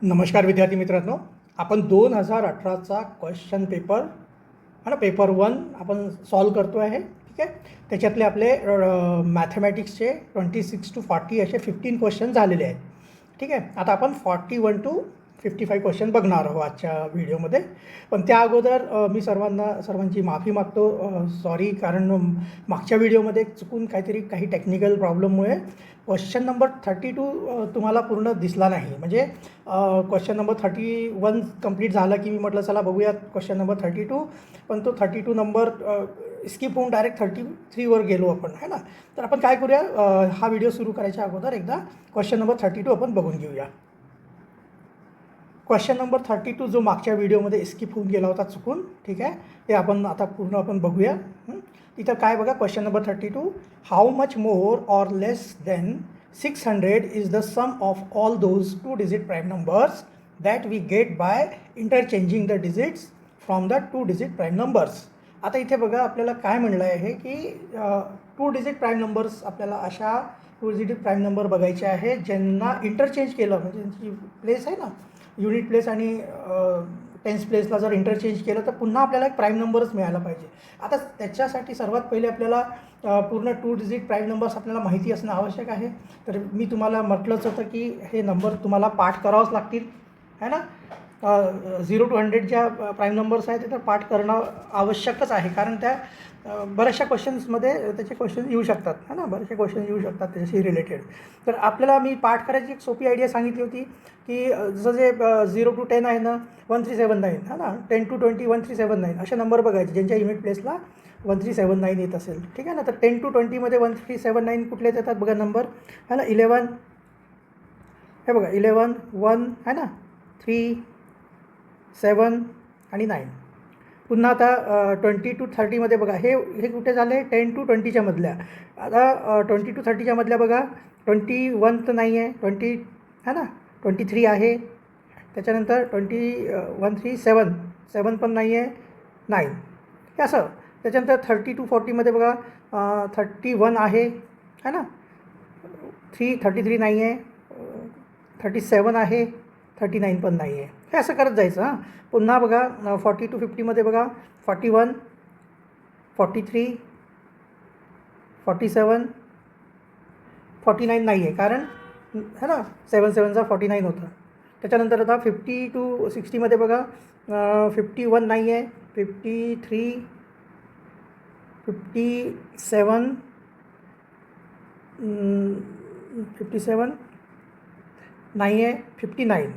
नमस्कार विद्यार्थी मित्रांनो, आपण 2018चा क्वेश्चन पेपर पेपर 1 आपण सॉल्व करतो आहे. ठीक आहे. त्याच्यातले आपले मॅथमॅटिक्सचे 26 to 40 असे 15 क्वेश्चन झालेले आहेत. ठीक आहे. आता आपण 41 to 55 क्वेश्चन बघणार आहोत आजच्या व्हिडिओमध्ये. पण त्या अगोदर मी सर्वांची माफी मागतो. सॉरी, कारण मागच्या व्हिडिओमध्ये चुकून काही टेक्निकल प्रॉब्लेममुळे क्वेश्चन नंबर 32 तुम्हाला पूर्ण दिसला नाही. म्हणजे क्वेश्चन नंबर 31 कंप्लीट झाला की मी म्हटलं चला बघूयात क्वेश्चन नंबर 32, पण तो 32 नंबर स्किप होऊन डायरेक्ट 33वर गेलो आपण, है ना. तर आपण काय करूया, हा व्हिडिओ सुरू करायच्या अगोदर एकदा क्वेश्चन नंबर 32 आपण बघून घेऊया. क्वेश्चन नंबर 32 जो मागच्या व्हिडिओमध्ये स्किप होऊन गेला होता चुकून, ठीक आहे, ते आपण आता पूर्ण बघूया. इथं काय बघा, question number 32, how much more or less than 600 is the sum of all those 2 digit prime numbers that we get by interchanging the digits from the 2 digit prime numbers. आता इथे बघा आपल्याला काय म्हणलं आहे की 2 digit प्राईम नंबर्स, आपल्याला अशा 2 digit प्राईम नंबर बघायचे आहे ज्यांना इंटरचेंज केलं, म्हणजे त्यांची प्लेस आहे ना, युनिट प्लेस आणि टेन्स प्लेसला जर इंटरचेंज केलं तर पुन्हा आपल्याला एक प्राईम नंबरच मिळायला पाहिजे. आता त्याच्यासाठी सर्वात पहिले आपल्याला पूर्ण 2 digit प्राईम नंबर्स आपल्याला माहिती असणं आवश्यक आहे. तर मी तुम्हाला म्हटलंच होतं की हे नंबर तुम्हाला पाठ करावंच लागतील, है ना. 0 to 100 ज्या प्राईम नंबर्स आहेत ते तर पाठ करणं आवश्यकच आहे, कारण त्या बऱ्याचशा क्वेश्चन्समध्ये त्याचे क्वेश्चन येऊ शकतात, है ना. बरेचसे क्वेश्चन येऊ शकतात त्याच्याशी रिलेटेड. तर आपल्याला मी पाठ करायची एक सोपी आयडिया सांगितली होती की जसं जे 0 to 10 आहे ना, 1379, है ना. 10 to 20 1379 असे नंबर बघायचे ज्यांच्या युनिट प्लेसला 1379 येत असेल. ठीक आहे ना. तर 10 to 20मध्ये 1379 कुठले येतात बघा नंबर, है ना. 11, हे बघा 11, 1, है ना, 3, 7 आणि 9. पुन्हा आता 20 to 30मध्ये बघा, हे कुठे झाले, 10 to 20च्या मधल्या. आता 20 to 30च्या मधल्या बघा, 21 तर नाही आहे, 20, है ना, 23 आहे. त्याच्यानंतर 7 पण नाही आहे, 9, हे असं. त्याच्यानंतर 30 to 40मध्ये बघा, 31 आहे, है ना, 33 नाही आहे, 37 आहे, 39 पण नाही आहे. हे असं करत जायचं. हां, पुन्हा बघा 40 to 50मध्ये बघा, 41, 43, 47, 49 नाही आहे, कारण है ना 7 7 49 होतं. त्याच्यानंतर आता 50 to 60मध्ये बघा, 51 नाही आहे, 53, 57, 57 नाही आहे, 59.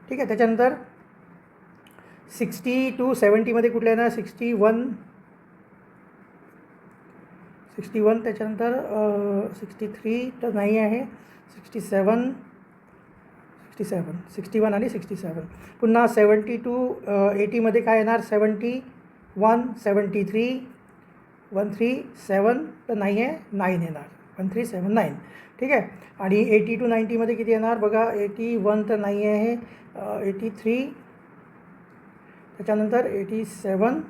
ठीक आहे. त्याच्यानंतर 60 to 70मध्ये कुठले आहे ना, 61, त्याच्यानंतर 63 तर नाही आहे, 61 आणि 67. पुन्हा 70 to 80मध्ये काय येणार, 71, 73, 137 तर नाही आहे, 9 येणार, 1379. ठीक आहे. आणि 80 to 90मध्ये किती येणार बघा, 81 तर नाही आहे, 83, त्याच्यानंतर 87,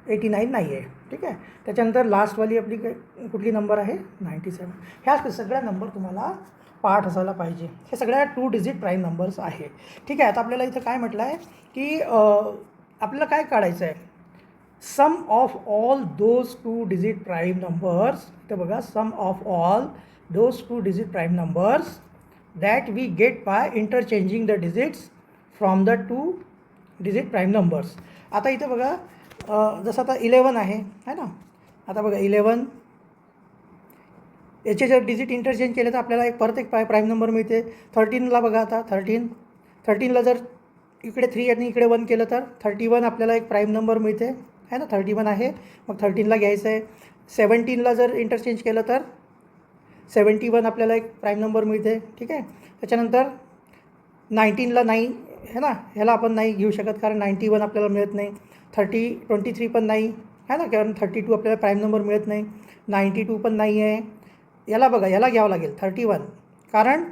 89 नाही आहे. ठीक आहे. त्याच्यानंतर लास्टवाली आपली कुठली नंबर आहे, 97. ह्या सगळ्या नंबर तुम्हाला पाठ असायला पाहिजे. हे सगळ्या 2 digit प्राईम नंबर्स आहे. ठीक आहे. आता आपल्याला इथं काय म्हटलं आहे की आपल्याला काय काढायचं आहे, sum of all those 2 digit prime numbers. इथं बघा, sum of all those 2 digit prime numbers that we get by interchanging the digits from the 2 digit prime numbers. आता इथं बघा, जसं आता 11 आहे, है ना. आता बघा 11, याचे जर डिजिट इंटरचेंज केले तर आपल्याला परत एक प्राईम नंबर मिळते. 13ला बघा, आता 13ला जर इकडे 3 आणि इकडे 1 केलं तर 31 आपल्याला एक प्राईम नंबर मिळते, है ना. 31 आहे, मग 13ला घ्यायचं आहे. 17ला जर इंटरचेंज केलं तर 71 आपल्याला एक प्राईम नंबर मिळते. ठीक आहे. त्याच्यानंतर 19ला नाही, है ना, ह्याला आपण नाही घेऊ शकत कारण 91 आपल्याला मिळत नाही. 23 पण नाही, है ना, कारण 32 आपल्याला प्राईम नंबर मिळत नाही. 92 पण नाही आहे. याला बघा, याला घ्यावं लागेल 31, कारण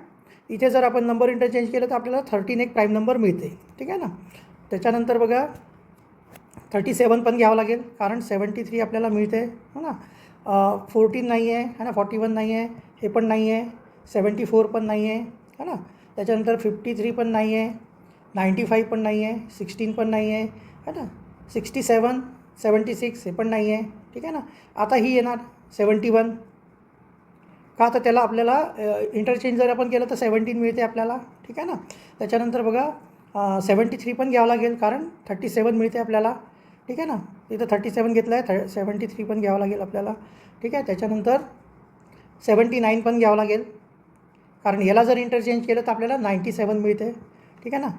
इथे जर आपण नंबर इंटरचेंज केलं तर आपल्याला 13 एक प्राईम नंबर मिळते. ठीक आहे ना. त्याच्यानंतर बघा 37 पण घ्यावं लागेल, कारण 73 आपल्याला मिळते, है ना. 14 नाही आहे, है ना, 41 नाही आहे, हे पण नाही आहे, 74 पण नाही आहे, है ना. त्याच्यानंतर 53 पण नाही आहे, 95 पण नाही आहे, 16 पण नाही आहे, है ना. 67, 76 हे पण नाही आहे, ठीक आहे ना. आता ही येणार 71. का तर त्याला आपल्याला इंटरचेंज जर आपण केलं तर 17 मिळते आपल्याला, ठीक आहे ना. त्याच्यानंतर बघा 73 पण घ्यावं लागेल कारण 37 मिळते आपल्याला, ठीक आहे ना. इथं 37 घेतलं आहे, 73 पण घ्यावं लागेल आपल्याला, ठीक आहे. त्याच्यानंतर 79 पण घ्यावं लागेल कारण याला जर इंटरचेंज केलं तर आपल्याला 97 मिळते, ठीक आहे ना.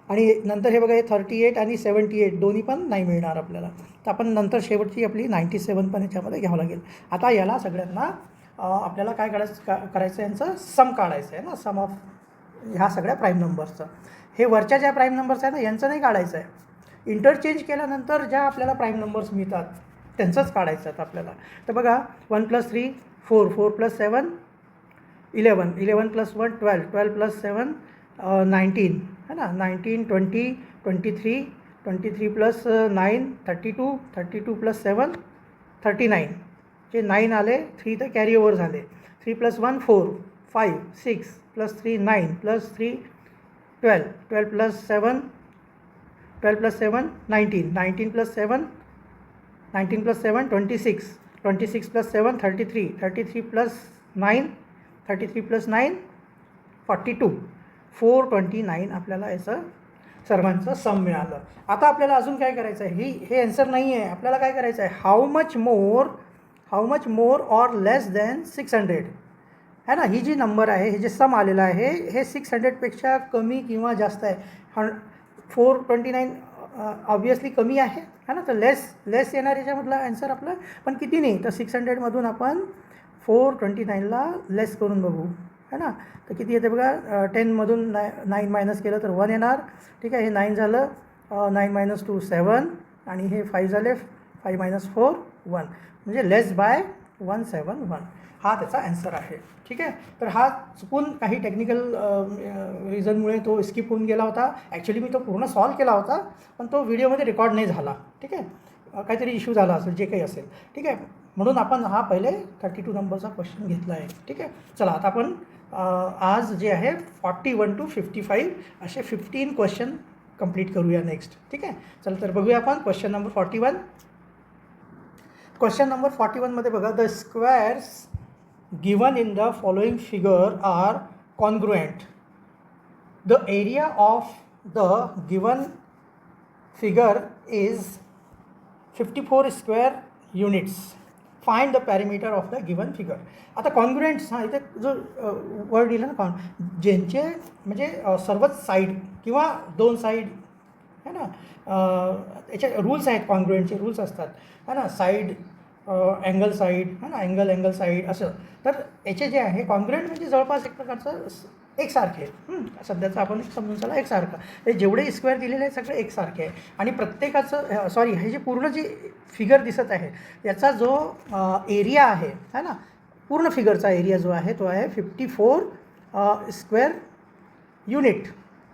आणि नंतर हे बघा हे 38 आणि 78 दोन्ही पण नाही मिळणार आपल्याला, तर आपण नंतर शेवटची आपली 97 पण याच्यामध्ये घ्यावं लागेल. आता याला सगळ्यांना आपल्याला काय करायचं आहे, यांचं सम काढायचं आहे ना, सम ऑफ ह्या सगळ्या प्राईम नंबर्सचं. हे वरच्या ज्या प्राईम नंबर्स आहे ना यांचं नाही काढायचं आहे, इंटरचेंज केल्यानंतर ज्या आपल्याला प्राईम नंबर्स मिळतात त्यांचंच काढायचं आहे आपल्याला. तर बघा 1 + 3 4, 4 + 7 11, 11 + 1 12, 12 + 7 19, है ना. 19, 20, 23, 23 + 9 32, 32 + 7 39. जे 9 आले, 3 तर कॅरी ओव्हर झाले. 3 + 1 4, 5, 6 + 3 9 + 3 12, 12 + 7 19, 19 + 7 19 + 7 26, 26 + 7 33, 33 + 9 33 + 9 42, 429 आपल्याला याचं सर्वांचं सम मिळालं. आता आपल्याला अजून काय करायचं आहे, हे आन्सर नाही आहे, आपल्याला काय करायचं आहे, how much more or less than 600 है ना. ही जी नंबर आहे, हे जे सम आलेलं आहे हे 600पेक्षा कमी किंवा जास्त आहे. 429 ऑब्वियसली कमी आहे, है ना. तर लेस येणार याच्यामधला आन्सर आपलं, पण किती नाही, तर 600मधून आपण 429ला लेस करून बघू, है ना. तर किती येते बघा, 10मधून 9 मायनस केलं तर 1 येणार, ठीक आहे. हे 9 झालं, 9 - 2 7 आणि हे 5 झाले, 5 - 4 1, म्हणजे लेस बाय 171. हा त्याचा आन्सर आहे, ठीक आहे. तर हा चुकून काही टेक्निकल रिझनमुळे तो स्किप होऊन गेला होता. ॲक्च्युली मी तो पूर्ण सॉल्व केला होता पण तो व्हिडिओमध्ये रेकॉर्ड नाही झाला, ठीक आहे. काहीतरी इश्यू झाला असेल, जे काही असेल, ठीक आहे. म्हणून आपण हा पहिले 32 नंबरचा क्वेश्चन घेतला आहे, ठीक आहे. चला आता आपण आज जे आहे 41 to 55 असे 15 क्वेश्चन कंप्लीट करूया नेक्स्ट, ठीक आहे. चला तर बघूया आपण क्वेश्चन नंबर 41. क्वेश्चन नंबर 41मध्ये बघा, the squares given in the following figure are congruent. The area of the given figure is 54 square units. Find the perimeter of the given figure. आता कॉन्ग्रुएंट्स, हा इथे जो वर्ड दिला ना, ज्यांचे म्हणजे सर्वच साईड किंवा दोन साईड, है ना. याचे रूल्स आहेत, कॉन्ग्रुएंटचे रूल्स असतात, है ना. साईड, अँगल साईड, है ना, अँगल साईड असं. तर याचे जे आहे कॉन्ग्रुएंट म्हणजे जवळपास एक प्रकारचं एकसारखे, सध्याचं आपण समजून चला एकसारखं. हे जेवढे स्क्वेअर दिलेले आहेत सगळे एकसारखे आहे आणि प्रत्येकाचं सॉरी हे जे पूर्ण जी फिगर दिसत आहे याचा जो एरिया आहे, है ना, पूर्ण फिगरचा एरिया जो आहे तो आहे 54 स्क्वेअर युनिट.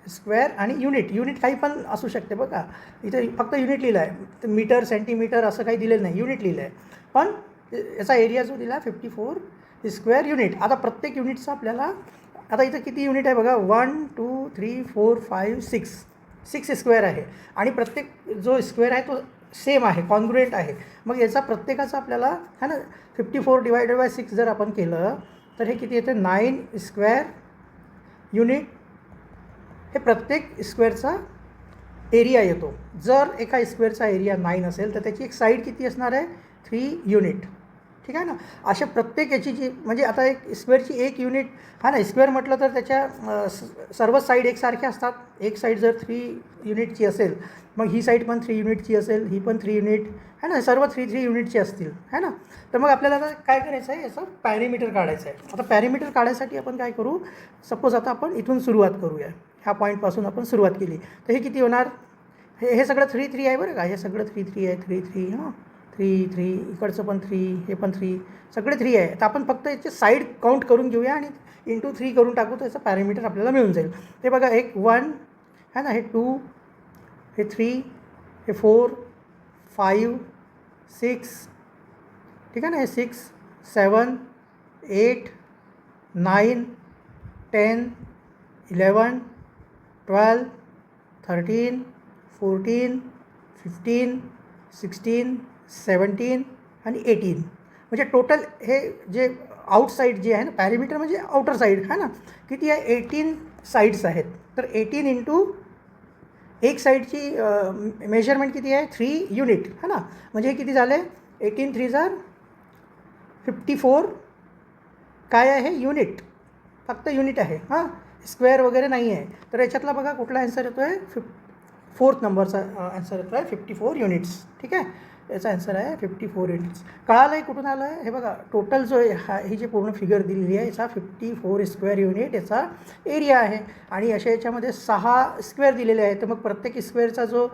स्क्वेअर आणि युनिट काही पण असू शकते बघा, इथे फक्त युनिट लिहिलं आहे, तर मीटर सेंटीमीटर असं काही दिलेलं नाही, युनिट लिहिलं आहे. पण याचा एरिया जो दिला 54 स्क्वेअर युनिट. आता प्रत्येक युनिटचा आपल्याला, आता इथं किती युनिट आहे बघा, 1 2 3 4 5 6 स्क्वेअर आहे आणि प्रत्येक जो स्क्वेअर आहे तो सेम आहे, कॉन्ग्रुएंट आहे. मग याचा प्रत्येकाचा आपल्याला, है ना, 54 / 6 जर आपण केलं तर हे किती येते, 9 स्क्वेअर युनिट. हे प्रत्येक स्क्वेअरचा एरिया येतो. जर एका स्क्वेअरचा एरिया 9 असेल तर त्याची एक साईड किती असणार आहे, 3 युनिट, ठीक आहे ना. अशा प्रत्येक याची जी म्हणजे आता एक स्क्वेअरची एक युनिट, हा ना, स्क्वेअर म्हटलं तर त्याच्या सर्वच साईड एकसारख्या असतात. एक साईड जर 3 युनिटची असेल मग ही साईड पण 3 युनिटची असेल, ही पण 3 युनिट, है ना, सर्व 3 युनिटची असतील, है ना. तर मग आपल्याला आता काय करायचं आहे, याचं पॅरिमीटर काढायचं आहे. आता पॅरिमीटर काढायसाठी आपण काय करू, सपोज आता आपण इथून सुरुवात करूया, ह्या पॉईंटपासून आपण सुरुवात केली तर हे किती होणार, हे सगळं 3 आहे बरं का, हे सगळं 3 आहे, 3 हां, 3 इकडचं पण 3, हे पण 3, सगळे 3 आहे. तर आपण फक्त याचे साईड काउंट करून घेऊया आणि इंटू 3 करून टाकू तर याचं पॅरामीटर आपल्याला मिळून जाईल. ते बघा, एक 1 है ना, हे 2, हे 3, हे 4 5 6, ठीक आहे ना, हे 6 7 8 9 10 11, 12, 13, 14, 15, 16, 17 आणि 18. म्हणजे टोटल हे जे आउटसाईड जे आहे ना, पॅरिमीटर म्हणजे आउटर साईड आहे ना, किती आहे 18 साईड्स आहेत. तर 18 इंटू एक साईडची मेजरमेंट किती आहे 3 युनिट है ना. म्हणजे हे किती झाले 18 3 जार 54 काय आहे युनिट, फक्त युनिट आहे हां, स्क्वेअर वगैरे नाही आहे. तर याच्यातला बघा कुठला ॲन्सर येतो आहे 4th नंबरचा ॲन्सर येतो आहे 54 युनिट्स. ठीक आहे, याचा ॲन्सर आहे 54 युनिट्स. कळालं आहे कुठून आलं आहे हे बघा. टोटल जो ही जी पूर्ण फिगर दिलेली आहे याचा 54 स्क्वेअर युनिट याचा एरिया आहे. आणि अशा याच्यामध्ये 6 स्क्वेअर दिलेले आहेत. तर मग प्रत्येक स्क्वेअरचा जो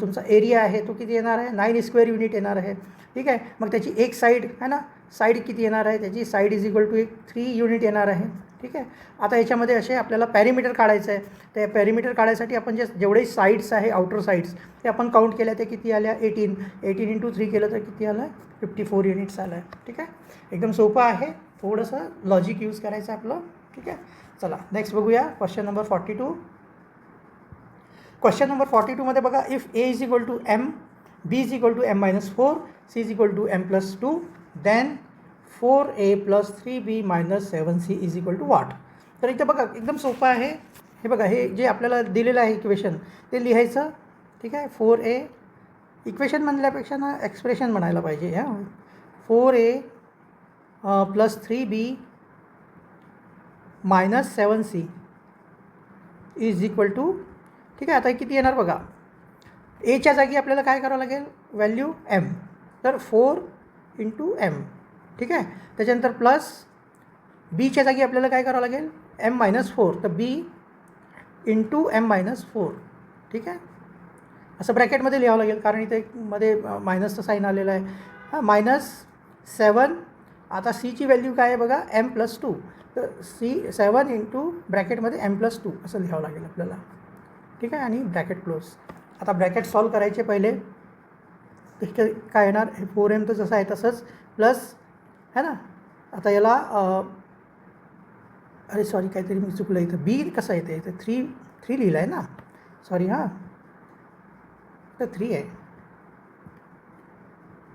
तुमचा एरिया आहे तो किती येणार आहे 9 स्क्वेअर युनिट येणार आहे. ठीक आहे, मग त्याची एक साईड है ना, साईड किती येणार आहे त्याची side is equal to 3 unit येणार आहे. ठीक आहे, आता याच्यामध्ये असे आपल्याला पॅरिमीटर काढायचं आहे. तर पॅरिमीटर काढायसाठी आपण जेवढे साईड्स आहे आउटर साईड्स ते आपण काउंट केल्या, ते किती आल्या 18 इंटू 3 केलं तर किती आलं 54 युनिट्स आलं आहे. ठीक आहे, एकदम सोपं आहे, थोडंसं लॉजिक यूज करायचं आपलं. ठीक आहे, चला नेक्स्ट बघूया क्वेश्चन नंबर 42. क्वेश्चन नंबर 42मध्ये बघा, if A is equal to M, B is equal to m-4, C is equal to m+2, then 4a + 3b - 7c is equal to what. तर इथं बघा एकदम सोपं आहे. हे बघा, हे जे आपल्याला दिलेलं आहे इक्वेशन ते लिहायचं. ठीक आहे, 4a इक्वेशन म्हणल्यापेक्षा ना एक्सप्रेशन म्हणायला पाहिजे. हां, 4a + 3b - 7c is equal to. ठीक आहे, आता किती येणार बघा, एच्या जागी आपल्याला काय करावं लागेल व्हॅल्यू m, तर 4 इंटू m. ठीक आहे, त्याच्यानंतर प्लस बीच्या जागी आपल्याला काय करावं लागेल m-4, तर b इंटू m-4. ठीक आहे, असं ब्रॅकेटमध्ये लिहावं लागेल कारण इथे मध्ये मायनसचं साईन आलेलं आहे. हां, -7. आता सीची व्हॅल्यू काय आहे बघा m+2, तर c 7 इंटू ब्रॅकेटमध्ये m+2 असं लिहावं लागेल आपल्याला. ठीक आहे, आणि ब्रॅकेट क्लोज. आता ब्रॅकेट सॉल्व करायचे पहिले. तर काय येणार 4m तर जसं आहे तसंच प्लस है ना. आता याला अरे सॉरी काहीतरी मी चुकलं, इथं बी कसं येते इथं 3 लिहिलं आहे ना, सॉरी. हां, तर 3 आहे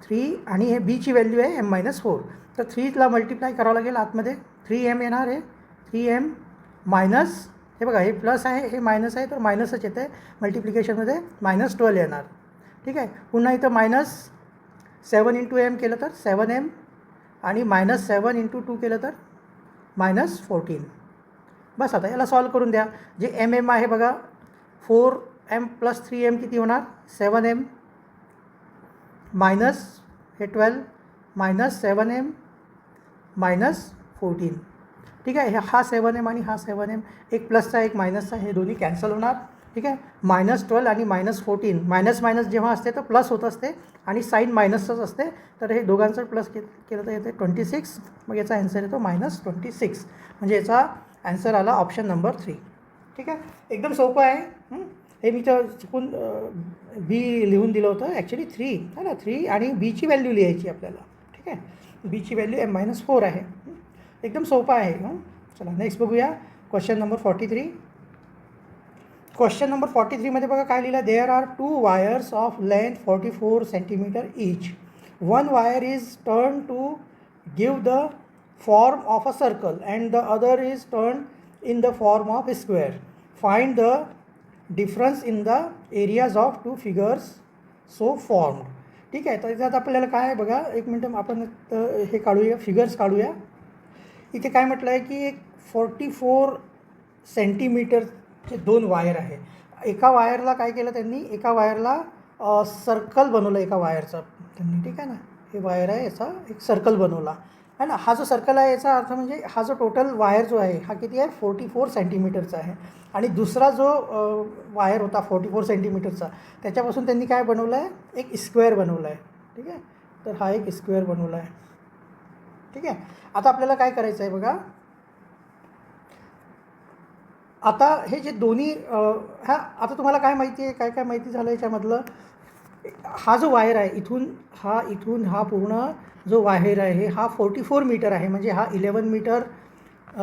3 आणि हे बीची व्हॅल्यू आहे m-4, तर 3ला मल्टिप्लाय करावं लागेल आतमध्ये. 3m येणार आहे 3m मायनस, हे बघा हे प्लस आहे हे मायनस आहे, तर मायनसच येतं आहे मल्टिप्लिकेशनमध्ये -12 येणार. ठीक आहे, पुन्हा इथं -7 इंटू m केलं तर 7m आणि -7 इंटू 2 केलं तर -14. बस आता याला सॉल्व करून द्या. जे m आहे बघा 4m + 3m किती होणार 7m मायनस हे 12 -7m -14. ठीक आहे, हा 7m आणि हा 7m, एक प्लसचा एक मायनसचा, हे दोन्ही कॅन्सल होणार. ठीक आहे, -12 आणि -14, मायनस मायनस जेव्हा असते तर प्लस होत असते आणि साईन मायनसचंच असते. तर हे दोघांचं प्लस केलं तर येते 26. मग याचा ॲन्सर येतो -26. म्हणजे याचा ॲन्सर आला ऑप्शन नंबर 3. ठीक आहे, एकदम सोपं आहे. हे मी तर चुकून बी लिहून दिलं होतं, ॲक्च्युली 3 है ना, 3 आणि बीची व्हॅल्यू लिहायची आपल्याला. ठीक आहे, बीची व्हॅल्यू m-4 आहे. एकदम सोपं आहे. चला नेक्स्ट बघूया क्वेश्चन नंबर 43. क्वेश्चन नंबर 43मध्ये बघा काय लिहिलं, there are 2 wires of length 44 centimetre each. One wire is turn to give the form of a circle and the other is turn in the form of square. Find the difference in the areas of 2 figures so formed. ठीक आहे, तर त्यात आपल्याला काय आहे बघा, एक मिनटं आपण हे काढूया, फिगर्स काढूया. इथे काय म्हटलं आहे की एक 44 सेंटीमीटरचे 2 वायर आहे. एका वायरला काय केलं त्यांनी, एका वायरला सर्कल बनवलं एका वायरचा त्यांनी. ठीक आहे ना, हे वायर आहे याचा एक सर्कल बनवला है ना. हा जो सर्कल आहे याचा अर्थ म्हणजे हा जो टोटल वायर जो आहे हा किती आहे 44 सेंटीमीटरचा आहे. आणि दुसरा जो वायर होता 44 सेंटीमीटरचा त्याच्यापासून त्यांनी काय बनवलं आहे, एक स्क्वेअर बनवला आहे. ठीक आहे, तर हा एक स्क्वेअर बनवला आहे. ठीक आहे, आता आपल्याला काय करायचं आहे बघा, आता हे जे दोन्ही आता तुम्हाला काय माहिती आहे, काय काय माहिती झालं याच्यामधलं. हा जो वायर आहे इथून हा पूर्ण जो वायर आहे हा 44 मीटर आहे. म्हणजे हा 11 मीटर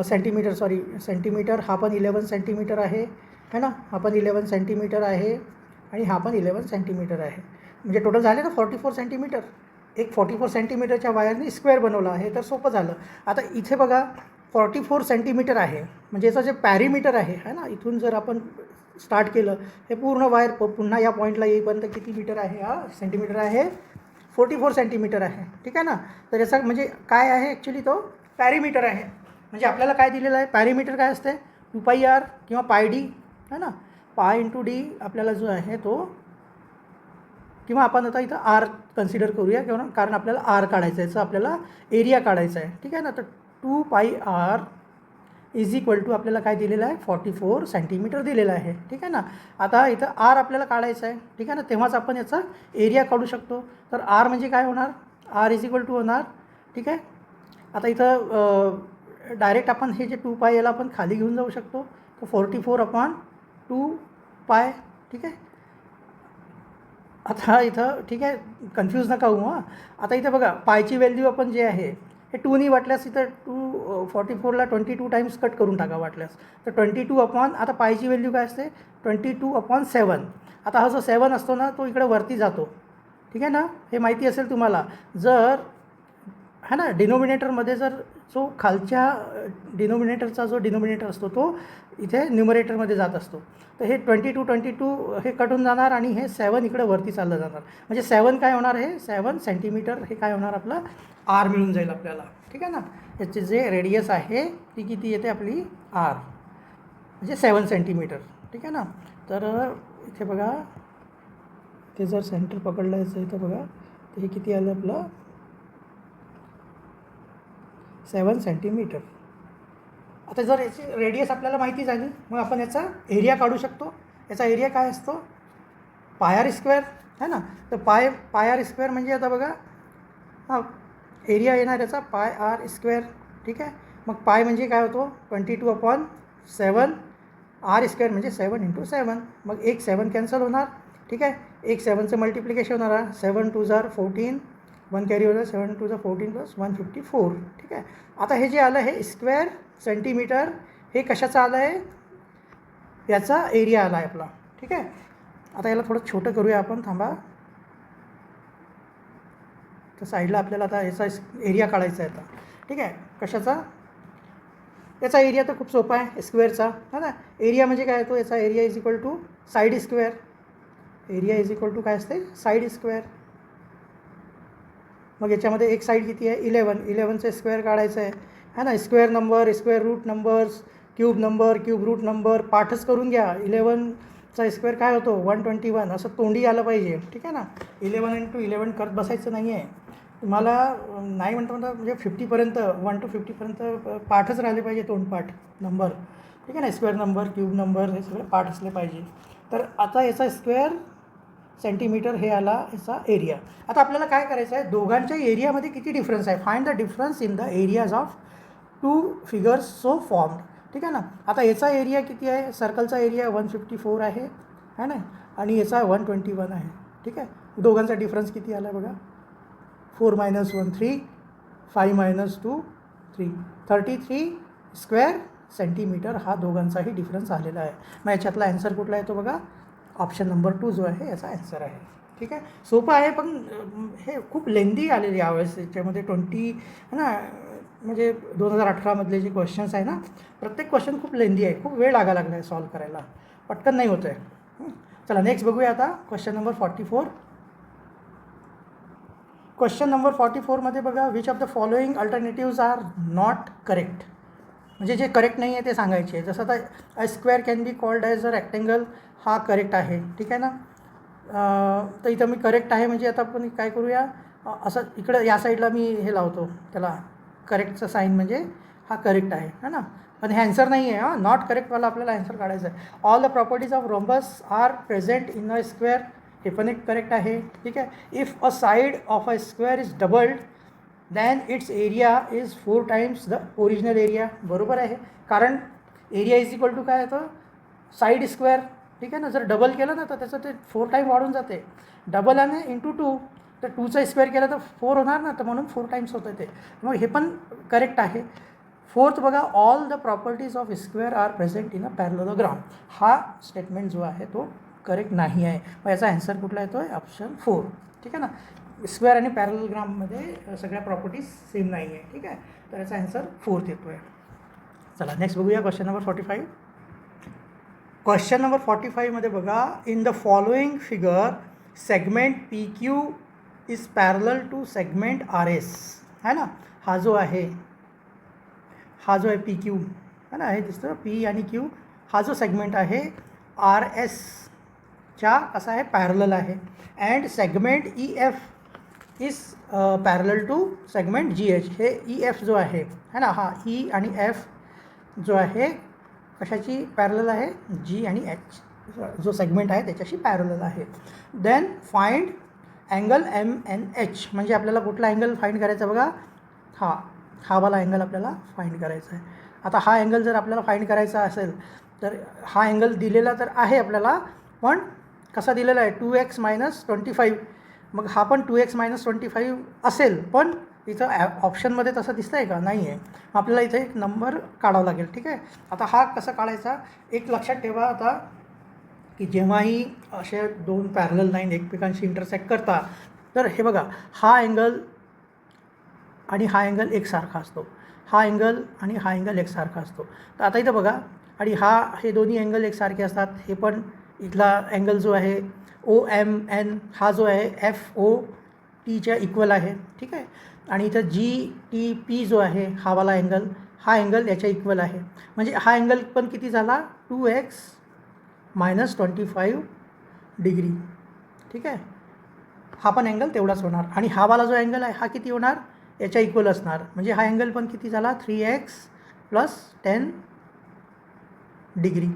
सेंटीमीटर, हा पण 11 सेंटीमीटर आहे ना, हा पण 11 सेंटीमीटर आहे आणि हा पण 11 सेंटीमीटर आहे. म्हणजे टोटल झाले ना 44 सेंटीमीटर. एक 44 सेंटीमीटरच्या वायरने स्क्वेअर बनवला आहे, तर सोपं झालं. आता इथे बघा 44 सेंटीमीटर आहे, म्हणजे याचं जे पॅरीमीटर आहे ना, इथून जर आपण स्टार्ट केलं हे पूर्ण वायर पुन्हा या पॉईंटला येईपर्यंत किती मीटर आहे, हा सेंटीमीटर आहे, 44 सेंटीमीटर आहे. ठीक आहे ना. तर याचा म्हणजे काय आहे ॲक्च्युली, तो पॅरीमीटर आहे. म्हणजे आपल्याला काय दिलेलं आहे, पॅरीमीटर काय असते, 2πr किंवा πd है ना, पाय इंटू डी आपल्याला जो आहे तो, किंवा आपण आता इथं आर कन्सिडर करूया, किंवा कारण आपल्याला आर काढायचं आहे, याचा आपल्याला एरिया काढायचा आहे. ठीक आहे ना. तर 2πr इज इक्वल टू आपल्याला काय दिलेलं आहे, 44 सेंटीमीटर दिलेलं आहे. ठीक आहे ना. आता इथं आर आपल्याला काढायचं आहे. ठीक आहे ना. तेव्हाच आपण याचा एरिया काढू शकतो. तर आर म्हणजे काय होणार, आर इज इक्वल टू होणार. ठीक आहे. आता इथं डायरेक्ट आपण हे जे 2π याला आपण खाली घेऊन जाऊ शकतो. तर 44/2π. ठीक आहे. आता इथं ठीक आहे, कन्फ्यूज नका होऊ हां. आता इथं बघा पायची व्हॅल्यू आपण जे आहे हे 2नी वाटल्यास इथं 244ला 22 टाईम्स कट करून टाका वाटल्यास. तर 22 आता पायची व्हॅल्यू काय असते, 22/7. आता हा जो 7 असतो ना, तो इकडे वरती जातो. ठीक आहे ना. हे माहिती असेल तुम्हाला. जर है ना डिनोमिनेटरमध्ये जर जो खालच्या डिनोमिनेटरचा जो डिनोमिनेटर असतो तो इथे न्युमरेटरमध्ये जात असतो. तर हे 22 हे कट होऊन जाणार आणि हे 7 इकडे वरती चाललं जाणार. म्हणजे 7 काय होणार, हे 7 सेंटीमीटर हे काय होणार, आपलं आर मिळून जाईल आपल्याला. ठीक आहे ना. याचे जे रेडियस आहे ती किती येते आपली, आर, म्हणजे 7 सेंटीमीटर. ठीक आहे ना. तर इथे बघा, ते जर सेंटर पकडलं याचं इथं बघा, तर हे किती आलं आपलं, 7 सेंटीमीटर. आता जर याची रेडियस आपल्याला माहिती झाली, मग आपण याचा एरिया काढू शकतो. याचा एरिया काय असतो, πr² है ना. तर πr² म्हणजे आता बघा, हां एरिया येणार याचा πr². ठीक आहे. मग पाय म्हणजे काय होतो, 22/7, r² म्हणजे 7 × 7. मग एक 7 कॅन्सल होणार. ठीक आहे. एक 7चं मल्टिप्लिकेशन होणार, 7 2 जार 14, 1 कॅरी होणार, 7 2 जार 14 + 154. ठीक आहे. आता हे जे आलं हे स्क्वेअर सेंटीमीटर, हे कशाचं आलं आहे, याचा एरिया आला आहे आपला. ठीक आहे. आता याला थोडं छोटं करूया आपण, थांबा. तर साईडला आपल्याला आता याचा एरिया काढायचा आहे आता. ठीक आहे. कशाचा, याचा एरिया तर खूप सोपा आहे, स्क्वेअरचा है ना. एरिया म्हणजे काय होतो, याचा area is equal to side square. Area is equal to काय असते, साईड स्क्वेअर. मग याच्यामध्ये एक साईड किती आहे, 11चे स्क्वेअर काढायचं आहे है ना. Square number, square root numbers, cube root number पाठच करून घ्या. 11चा स्क्वेअर काय होतो, 121. असं तोंडी आलं पाहिजे. ठीक आहे ना. 11 × 11 करत बसायचं नाही आहे तुम्हाला. नाही म्हणता म्हणजे 50पर्यंत, 1 to 50पर्यंत पाठच राहिले पाहिजे, तोंडपाठ नंबर. ठीक आहे ना. स्क्वेअर नंबर, क्यूब नंबर हे सगळे पाठ असले पाहिजे. तर आता याचा स्क्वेअर सेंटीमीटर हे आला याचा एरिया. आता आपल्याला काय करायचं आहे, दोघांच्या एरियामध्ये किती डिफरन्स आहे, find the difference in the areas of 2 figures so formed. ठीक आहे ना. आता याचा एरिया किती आहे, सर्कलचा एरिया 154 आहे है ना, आणि याचा 121 आहे. ठीक आहे. दोघांचा डिफरन्स किती आला बघा, 4 - 1 3, 5 - 2 3, 33 स्क्वेअर सेंटीमीटर हा दोघांचाही डिफरन्स आलेला आहे. मग याच्यातला ॲन्सर कुठला येतो बघा, ऑप्शन नंबर 2 जो आहे याचा ॲन्सर आहे. ठीक आहे. सोपं आहे, पण हे खूप लेंदी आलेले यावेळेस. याच्यामध्ये 20 है ना, म्हणजे 2018मधले जे क्वेश्चन्स आहे ना, प्रत्येक क्वेश्चन खूप लेंदी आहे, खूप वेळ लागला आहे सॉल्व करायला, पटकन नाही होत आहे. चला नेक्स्ट बघूया आता क्वेश्चन नंबर 44. क्वेश्चन नंबर 44मध्ये बघा, which of the following alternatives are not correct. म्हणजे जे करेक्ट नाही आहे ते सांगायचे. जसं आता a square can be called as a rectangle, हा करेक्ट आहे. ठीक आहे ना. तर इथं मी करेक्ट आहे म्हणजे आता आपण काय करूया, असं इकडं या साईडला मी हे लावतो त्याला करेक्टचं साईन, म्हणजे हा करेक्ट आहे है ना. पण हे ॲन्सर नाही आहे हां, नॉट करेक्टवाला आपल्याला ॲन्सर काढायचं आहे. All the properties of rhombus are present in a square, हे पण एक करेक्ट आहे. ठीक आहे. If a side of a square is doubled then its area is 4 times the original area, बरोबर आहे. कारण एरिया इज इक्वल टू काय येतं, साईड स्क्वेअर. ठीक आहे ना. जर डबल केलं ना तर त्याचं ते 4 टाईम वाढून जाते. डबल आणि इंटू 2, तर 2चा स्क्वेअर केला तर 4 होणार ना, तर म्हणून 4 टाईम्स होतं ते. मग हे पण करेक्ट आहे. फोर्थ बघा, all the properties of square are present in a parallelogram. हा स्टेटमेंट जो आहे तो करेक्ट नाही आहे. मग याचा ॲन्सर कुठला येतो आहे? ऑप्शन 4. ठीक आहे ना. स्क्वेअर आणि पॅरलोग्राममध्ये सगळ्या प्रॉपर्टीज सेम नाही आहे. ठीक आहे, तर याचा ॲन्सर 4th येतो आहे. चला नेक्स्ट बघूया क्वेश्चन नंबर 45. क्वेश्चन नंबर 45मध्ये बघा, in the following figure segment PQ is parallel to segment RS. है ना. हा जो आहे PQ है ना, हे दिसतं P आणि Q. हा जो सेगमेंट आहे RSच्या कसा आहे? पॅरलल आहे. And segment EF is parallel to segment GH. हे EF जो आहे है ना, हा E आणि F जो आहे कशाची पॅरलल आहे? G आणि H जो सेगमेंट आहे त्याच्याशी पॅरलल आहे. Then find angle MNH. म्हणजे आपल्याला कुठला अँगल फाइंड करायचा बघा? हा वाला अँगल आपल्याला फाइंड करायचा आहे. आता हा अँगल जर आपल्याला फाइंड करायचा असेल तर हा अँगल दिलेला तर आहे आपल्याला, पण कसा दिलेला आहे? 2x - 25. मग हा पण 2x - 25 असेल, पण इथं ऑप्शनमध्ये तसं दिसतं आहे का? नाही आहे. आपल्याला इथे एक नंबर काढावा लागेल. ठीक आहे. आता हा कसा काढायचा? एक लक्षात ठेवा आता, की जेव्हाही असे दोन पॅरलल लाईन एकमेकांशी इंटरसेक्ट करतात, तर हे बघा, हा अँगल आणि हा अँगल एकसारखा असतो. हा अँगल आणि हा अँगल एकसारखा असतो. तर आता इथं बघा, आणि हे दोन्ही अँगल एकसारखे असतात. हे पण इथला अँगल जो आहे OMN हा जो आहे FOTच्या इक्वल आहे. ठीक आहे. आणि इथं GTP जो आहे हा वाला अँगल, हा अँगल याच्या इक्वल आहे. म्हणजे हा अँगल पण किती झाला? 2x - 25 degree. ठीक आहे. हा पण अँगल तेवढाच होणार. आणि हा वाला जो अँगल आहे हा किती होणार? याच्या इक्वल असणार. म्हणजे हा अँगल पण किती झाला? 3x + 10 degree.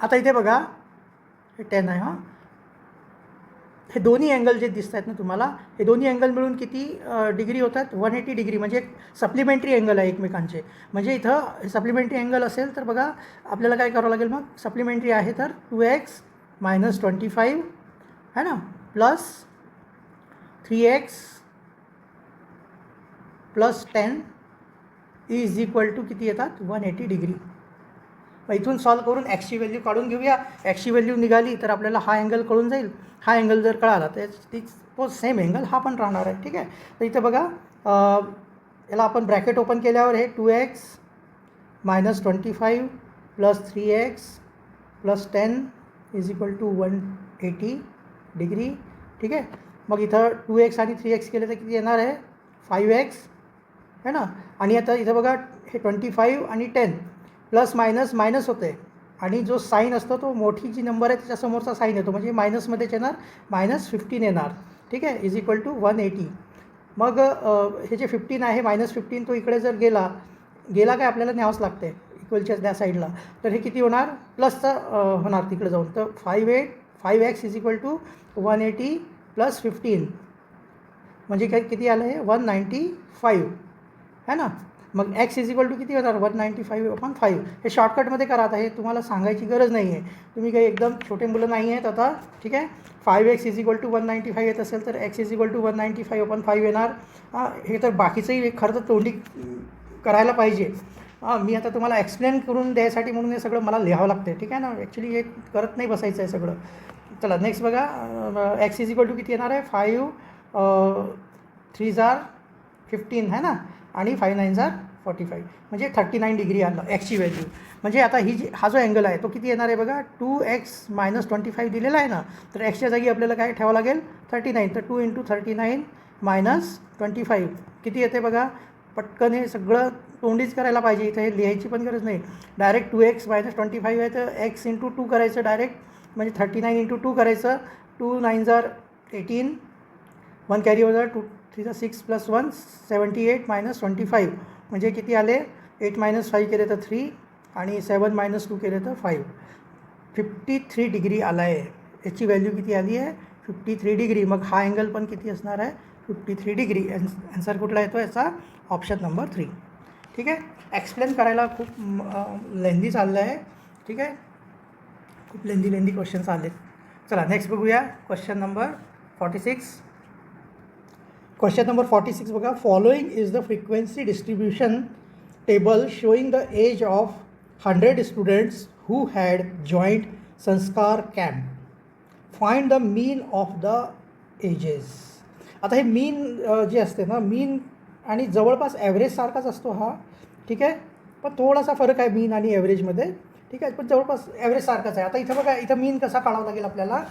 आता इथे बघा, हे 10 आहे. हां, हे दोन्ही अँगल जे दिसत आहेत ना तुम्हाला, हे दोन्ही अँगल मिळून किती डिग्री होतात? 180 डिग्री. म्हणजे एक सप्लिमेंटरी अँगल आहे एकमेकांचे. म्हणजे इथं सप्लिमेंटरी अँगल असेल तर बघा आपल्याला काय करावं लागेल? मग सप्लिमेंटरी आहे तर 2x - 25 है ना, plus 3x + 10 is equal to किती येतात? 180 डिग्री. मग इथून सॉल्व करून एक्सची व्हॅल्यू काढून घेऊया. एक्सची व्हॅल्यू निघाली तर आपल्याला हा अँगल कळून जाईल. हा अँगल जर कळाला तर तो सेम अँगल हा पण राहणार आहे. ठीक आहे. तर इथं बघा, याला आपण ब्रॅकेट ओपन केल्यावर हे 2x - 25 + 3x + 10 is equal to 180 degree. ठीक आहे. मग इथं 2x आणि 3x केले तर किती येणार आहे? 5x है ना. आणि आता इथं बघा, हे 25 आणि 10 प्लस मायनस मायनस होते, आणि जो साईन असतो तो मोठी जी नंबर आहे त्याच्यासमोरचा साईन येतो, म्हणजे मायनसमध्येच येणार, -15 येणार. ठीक आहे. Is equal to 180. मग हे जे 15 आहे -15 तो इकडे जर गेला काय आपल्याला न्यावंच लागते इक्वलच्या त्या साईडला, तर हे किती होणार? प्लसचं होणार तिकडे जाऊन. तर 5x इज इक्वल टू 180 + 15 म्हणजे काय किती आलं? हे 195 है ना. मग x इज इक्वल टू किती होणार? 195/5. हे शॉर्टकटमध्ये करा. आता हे तुम्हाला सांगायची गरज नाही आहे, तुम्ही काही एकदम छोटे मुलं नाही आहेत आता. ठीक आहे. 5x इज इक्वल टू 195 येत असेल तर x इज इक्वल टू 195/5 येणार. हे तर बाकीचंही खरं तर तोंडी करायला पाहिजे. मी आता तुम्हाला एक्सप्लेन करून द्यायसाठी म्हणून हे सगळं मला लिहावं लागतं. ठीक आहे ना. ॲक्च्युली हे करत नाही बसायचं आहे सगळं. चला नेक्स्ट बघा, x इज इक्वल टू किती येणार आहे? 5 3 जार 15 है ना, आणि 5 9 जार 45 म्हणजे 39 डिग्री आलं एक्सची व्हॅल्यू. म्हणजे आता हा जो अँगल आहे तो किती येणार आहे बघा? 2x - 25 दिलेला आहे ना, तर एक्सच्या जागी आपल्याला काय ठेवावं लागेल? 39. तर 2 × 39 - 25 किती येते बघा? पटकन हे सगळं तोंडीच करायला पाहिजे, इथं हे लिहायची पण गरज नाही. डायरेक्ट 2x - 25 आहे तर x × 2 करायचं डायरेक्ट, म्हणजे 39 × 2 करायचं. 2 9 जार 18, 1 कॅरी ओव्हर, 2 3 जार 6 + 1 78 - 25 म्हणजे किती आले? 8 - 5 केले तर 3, आणि 7 - 2 केले तर 5. 53 डिग्री आला आहे. याची व्हॅल्यू किती आली आहे? 53 डिग्री. मग हा अँगल पण किती असणार आहे? 53 डिग्री. ॲन्सर कुठला येतो याचा? Option number 3. ठीक आहे. एक्सप्लेन करायला खूप लेंदी चाललं आहे. ठीक आहे. खूप लेंदी क्वेश्चन्स आले. चला नेक्स्ट बघूया क्वेश्चन नंबर 46. क्वेश्चन नंबर 46 बघा. Following is the frequency distribution table showing the age of 100 students who had joined Sanskar camp. Find the mean of the ages. आता हे मीन जे असते ना, मीन आणि जवळपास ॲव्हरेजसारखाच असतो हा, ठीक आहे, पण थोडासा फरक आहे मीन आणि ॲव्हरेजमध्ये, ठीक आहे, पण जवळपास ॲव्हरेजसारखाच आहे. आता इथं बघा, इथं मीन कसा काढावा लागेल आपल्याला,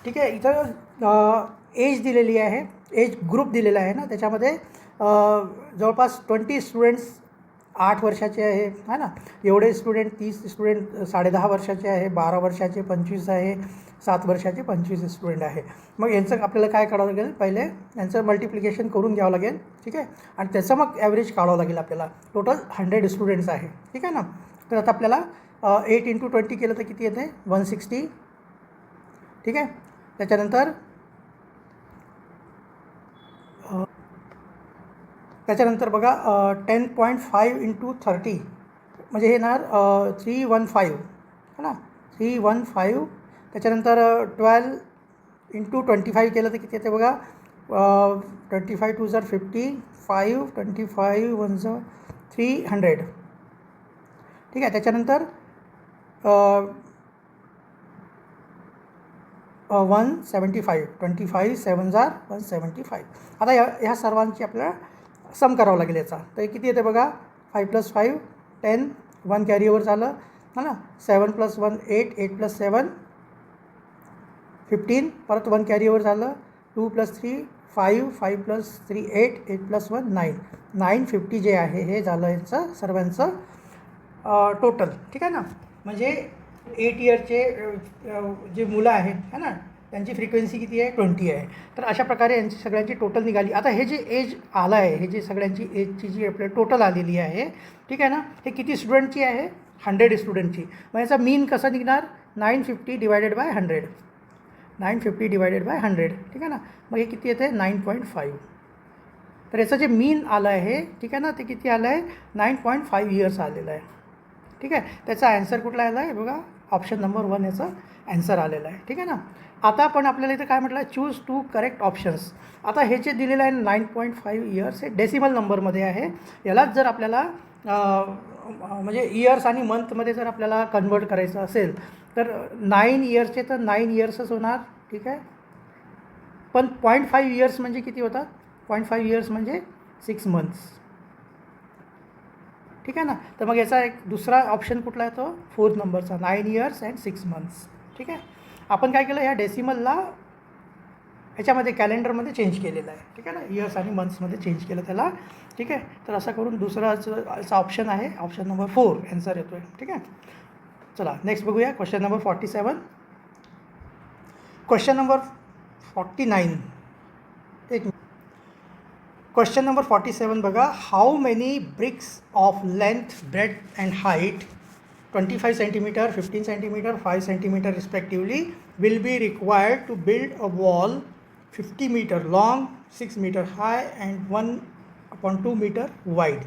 ठीक आहे. इथं एज दिलेली आहे, एज ग्रुप दिलेला आहे ना, त्याच्यामध्ये जवळपास 20 स्टुडंट्स 8 वर्षाचे आहे, है ना, एवढे स्टुडंट 30 स्टुडंट 10.5 वर्षाचे आहे, 12 वर्षाचे 25 आहे, 7 वर्षाचे 25 स्टुडंट आहे. मग यांचं आपल्याला काय काढावं लागेल, पहिले यांचं मल्टिप्लिकेशन करून घ्यावं लागेल, ठीक आहे, आणि त्याचं मग ॲव्हरेज काढावं लागेल आपल्याला. टोटल 100 स्टुडंट्स आहे, ठीक आहे ना. तर आता आपल्याला 8 × 20 केलं तर किती येते, 160, ठीक आहे. त्याच्यानंतर बघा 10.5 × 30 म्हणजे हे येणार 315, है ना, 315. त्याच्यानंतर 12 × 25 केलं तर किती येते बघा, 25 2 = 50, 5 25 1 = 300, ठीक आहे. त्याच्यानंतर 175, 25 7 = 175. आता ह्या सर्वांची आपल्याला सम करावं लागेल याचा. तर किती येते बघा, 5 + 5 10, 1 कॅरी ओव्हर झालं, है ना, 7 + 1 8, 8 + 7 15, परत 1 कॅरी ओव्हर झालं, 2 + 3 5, 5 + 3 8, 8 + 1 9, 950 जे आहे हे झालं यांचं सर्वांचं टोटल, ठीक आहे ना. म्हणजे 8 इयरचे जे मुलं आहेत, है ना, त्यांची फ्रिक्वेन्सी किती आहे, 20 आहे. तर अशा प्रकारे यांची सगळ्यांची टोटल निघाली. आता हे जे एज आलं आहे, हे जे सगळ्यांची एजची जी आपल्याला टोटल आलेली आहे, ठीक आहे ना, हे किती स्टुडंटची आहे, 100 स्टुडंटची. मग याचा मीन कसा निघणार, 950 / 100, 950 / 100, ठीक आहे ना. मग हे किती येते, 9.5. तर याचं जे मीन आलं आहे, ठीक आहे ना, ते किती आलं आहे, 9.5 इयर्स आलेलं आहे, ठीक आहे. त्याचा ॲन्सर कुठला आला आहे बघा, ऑप्शन नंबर 1 याचं ॲन्सर आलेलं आहे, ठीक आहे ना. आता पण आपल्याला इथं काय म्हटलं, चूज 2 करेक्ट ऑप्शन्स. आता हे जे दिलेलं आहे 9.5 इयर्स हे डेसिमल नंबरमध्ये आहे. यालाच जर आपल्याला म्हणजे इयर्स आणि मंथमध्ये जर आपल्याला कन्वर्ट करायचं असेल तर 9 इयर्सचे तर 9 इयर्सच होणार, ठीक आहे. पण 0.5 इयर्स म्हणजे किती होतात, 0.5 इयर्स म्हणजे 6 मंथ्स, ठीक आहे ना. तर मग याचा एक दुसरा ऑप्शन कुठला आहे, तो 4th नंबरचा, 9 इयर्स अँड 6 मंथ्स, ठीक आहे. आपण काय केलं, ह्या डेसिमलला ह्याच्यामध्ये कॅलेंडरमध्ये चेंज केलेलं आहे, ठीक आहे ना, इयर्स आणि मंथ्समध्ये चेंज केलं त्याला, ठीक आहे. तर असं करून दुसराचा ऑप्शन आहे, ऑप्शन नंबर 4 ॲन्सर येतो आहे, ठीक आहे. चला नेक्स्ट बघूया. Question number 47. क्वेश्चन नंबर 49, एक क्वेश्चन नंबर 47 बघा. How many bricks of length breadth and height 25 centimetre 15 centimetre 5 centimetre respectively will be required to build a wall 50 metre long 6 metre high and 1/2 metre wide,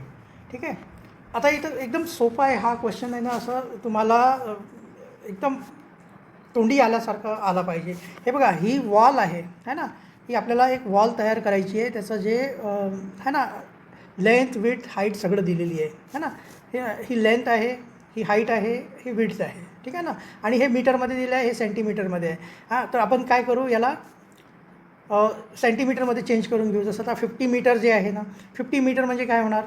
ठीक आहे. आता इथं एकदम सोपा आहे हा क्वेश्चन आहे ना, असं तुम्हाला एकदम तोंडी आल्यासारखं आला पाहिजे. हे बघा, ही वॉल आहे ना, ही आपल्याला एक वॉल तयार करायची आहे. त्याचं जे है ना, लेंथ विड्थ हाईट सगळं दिलेली आहे ना. ही लेंथ आहे, ही हाईट आहे, ही विड्थ आहे, ठीक आहे ना. आणि हे मीटरमध्ये दिलं आहे, हे सेंटीमीटरमध्ये आहे. हां, तर आपण काय करू, याला सेंटीमीटरमध्ये चेंज करून घेऊ. जसं आता 50 मीटर जे आहे ना, 50 मीटर म्हणजे काय होणार,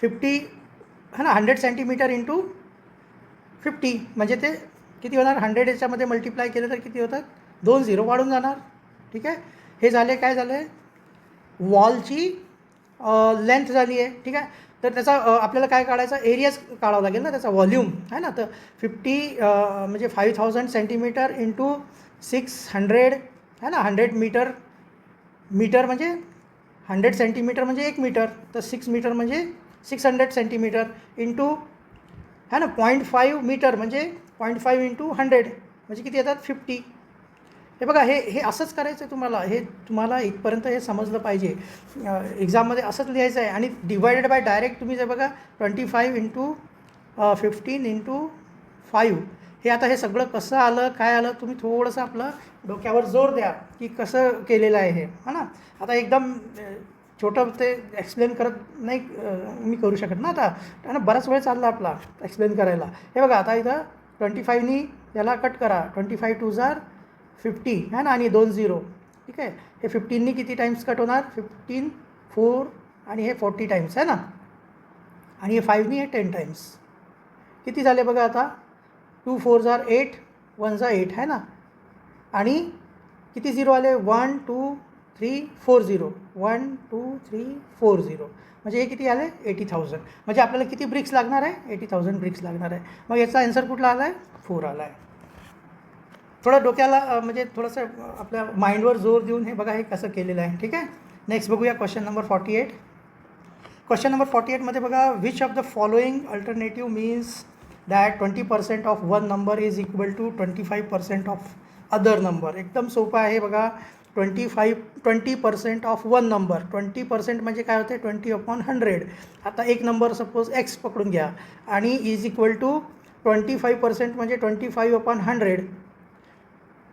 50 है ना, 100 सेंटीमीटर × 50 म्हणजे ते किती होणार, 100 याच्यामध्ये मल्टिप्लाय केलं तर किती होतात, 2 0 वाढून जाणार, ठीक आहे. हे झाले, काय झालं, वॉलची लेंथ झाली आहे, ठीक आहे. तर त्याचा आपल्याला काय काढायचा, एरियाच काढावा लागेल ना, त्याचा व्हॉल्यूम आहे ना. तर 50 म्हणजे 5000 सेंटीमीटर × 600 है ना, 100 मीटर, मीटर म्हणजे 100 सेंटीमीटर म्हणजे 1 मीटर, तर 6 मीटर म्हणजे 600 सेंटीमीटर इंटू है ना 0.5 मीटर म्हणजे 0.5 × 100 म्हणजे किती येतात, 50. हे बघा, हे असंच करायचं आहे तुम्हाला. हे तुम्हाला इथपर्यंत हे समजलं पाहिजे. एक्झाममध्ये असंच लिहायचं आहे. आणि डिवायडेड बाय डायरेक्ट तुम्ही जर बघा 25 × 15 × 5 हे आता हे सगळं कसं आलं काय आलं तुम्ही थोडंसं आपलं डोक्यावर जोर द्या की कसं केलेलं आहे हे, है ना. आता एकदम छोटं ते एक्सप्लेन करत नाही मी करू शकत ना आता, कारण बराच वेळ चालला आपला एक्सप्लेन करायला. हे बघा आता इथं 25नी याला कट करा, 25 2 जार 50 है ना, आणि 2 0. ठीक आहे. हे 15नी किती टाईम्स कट होणार, 15 4 आणि हे 40 टाईम्स आहे ना, आणि हे 5नी हे 10 टाईम्स. किती झाले बघा आता, 2 4 जार 8 1 जा 8 है ना, आणि किती झिरो आले, 1 2 3 4 0 1 2 3 4 0, म्हणजे हे किती आले 80,000. म्हणजे आपल्याला किती ब्रिक्स लागणार आहे, 80,000 ब्रिक्स लागणार आहे. मग याचा आन्सर कुठला आला आहे, 4 आला आहे. थोडं डोक्याला म्हणजे थोडंसं आपल्या माइंडवर जोर देऊन हे बघा हे कसं केलेलं आहे. ठीक आहे. नेक्स्ट बघूया क्वेश्चन नंबर 48. क्वेश्चन नंबर 48मध्ये बघा, which of the following alternative means that 20% of one number is equal to 25% of other number. एकदम सोपं आहे बघा. 20% ऑफ वन नंबर, 20% म्हणजे काय होते 20/100. आता एक नंबर सपोज एक्स पकडून घ्या, आणि इज इक्वल टू 25% म्हणजे 25/100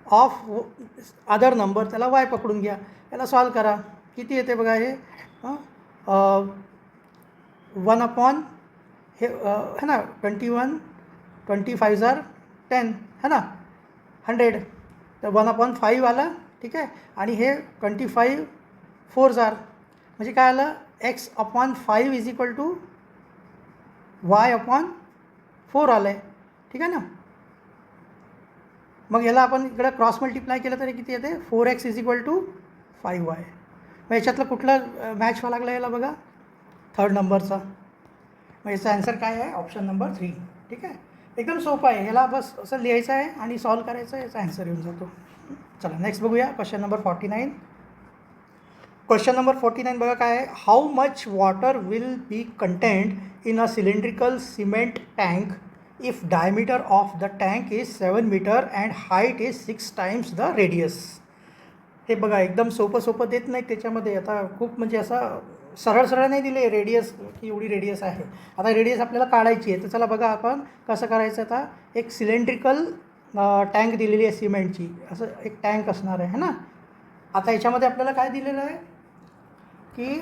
ऑफ अदर नंबर, त्याला वाय पकडून घ्या. याला सॉल्व करा. किती येते बघा हे 1 हे है ना 21 25 जार 10 है ना 100, तर 1/5 आला. ठीक आहे. आणि हे 25 4 जार म्हणजे काय आलं, x/5 is equal to y/4 आलं आहे. ठीक आहे ना. मग याला आपण इकडं क्रॉस मल्टिप्लाय केलं तरी किती येते, 4x is equal to 5y. मग याच्यातलं कुठलं मॅच व्हावं लागलं याला बघा, थर्ड नंबरचा. मग याचा आन्सर काय आहे, ऑप्शन नंबर 3. ठीक आहे. एकदम सोपं आहे. ह्याला बस असं लिहायचं आहे आणि सॉल्व करायचं आहे, याचा आन्सर येऊन जातो. चला नेक्स्ट बघूया क्वेश्चन नंबर 49. क्वेश्चन नंबर 49 बघा काय आहे, how much water will be content in a cylindrical cement tank if diameter of the tank is 7 metre and height is 6 times the radius. हे बघा एकदम सोपं देत नाही त्याच्यामध्ये. आता खूप म्हणजे असं सरळ नाही दिले रेडियस की एवढी रेडियस आहे. आता रेडियस आपल्याला काढायची आहे, तर चला बघा आपण कसं करायचं. आता एक सिलेंड्रिकल टँक दिलेली आहे सिमेंटची, असं एक टँक असणार आहे ना. आता याच्यामध्ये आपल्याला काय दिलेलं आहे की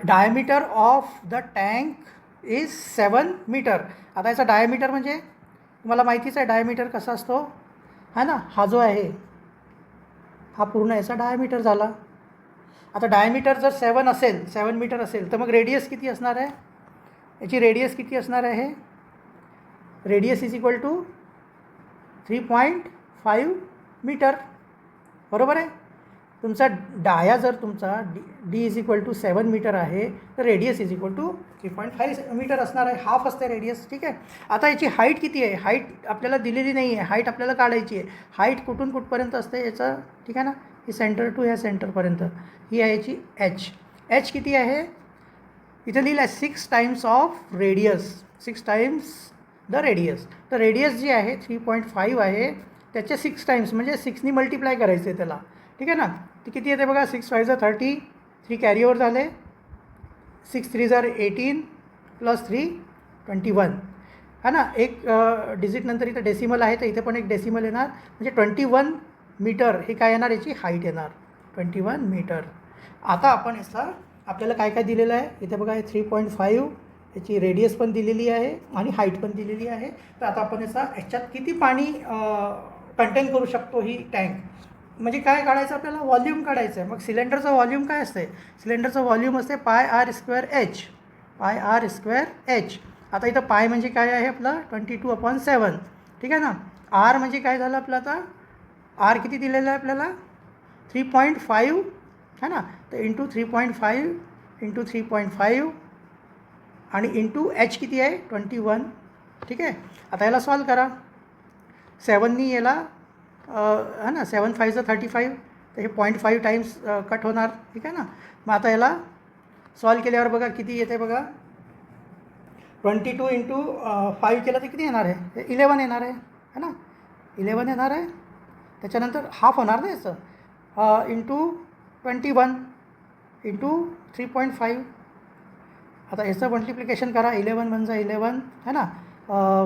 diameter of the tank is 7 metre. आता याचा डायमीटर म्हणजे तुम्हाला माहितीच आहे डायमीटर कसा असतो, है ना. हा जो आहे हा पूर्ण याचा डायमीटर झाला. आता डायमीटर जर 7 मीटर असेल, तर मग रेडियस किती असणार आहे, याची रेडियस किती असणार आहे, radius is equal to 3.5 metre. बरोबर आहे. तुमचा डाया जर तुमचा D is equal to 7 metre आहे, तर radius is equal to 3.5 metre असणार आहे. हाफ असते रेडियस. ठीक आहे. आता याची हाईट किती आहे, हाईट आपल्याला दिलेली नाही आहे, हाईट आपल्याला काढायची आहे. हाईट कुठून कुठपर्यंत असते याचं, ठीक आहे ना, ही सेंटर टू ह्या सेंटरपर्यंत ही आहे याची एच किती आहे, इथं लिहिलं आहे 6 times of radius, 6 times the radius. तर रेडियस जी आहे 3.5 आहे, त्याचे 6 टाइम्स म्हणजे 6नी मल्टिप्लाय करायचं आहे त्याला. ठीक आहे ना. ते किती येते बघा, 6 5 30, 3 कॅरी ओव्हर झाले, 6 3 18 प्लस 3 21 है ना. एक डिजिट नंतर इथं डेसिमल आहे, तर इथे पण एक डेसिमल येणार, म्हणजे 21 मीटर हे काय येणार, याची हाईट येणार 21 मीटर. आता आपण याचा आपल्याला काय काय दिलेलं आहे, इथे बघा हे 3.5 याची रेडियस पण दिलेली आहे आणि हाईट पण दिलेली आहे. तर आता आपण याच्यात किती पाणी कंटेन करू शकतो ही टँक, म्हणजे काय काढायचं आपल्याला, व्हॉल्यूम काढायचं आहे. मग सिलेंडरचं व्हॉल्यूम काय असते, सिलेंडरचं व्हॉल्यूम असते πr²h, πr²h. आता इथं पाय म्हणजे काय आहे आपलं 22/7. ठीक आहे ना. आर म्हणजे काय झालं आपलं, आता आर किती दिलेलं आहे आपल्याला 3.5 है ना. तर इंटू 3.5 इंटू 3.5 आणि इंटू एच किती आहे 21. ठीक आहे. आता याला सॉल्व करा. 7नी याला है ना 7 5 35, तर हे 0.5 टाइम्स कट होणार. ठीक आहे ना. मग आता याला सॉल्व केल्यावर बघा किती येते बघा, 22 इंटू 5 केलं तर किती येणार आहे, हे 11 येणार आहे है ना, 11 येणार आहे. त्याच्यानंतर हाफ होणार ना याचं, इंटू 21 इंटू 3.5 आता याचं मल्टिप्लिकेशन करा. 11 वन जा 11 है ना,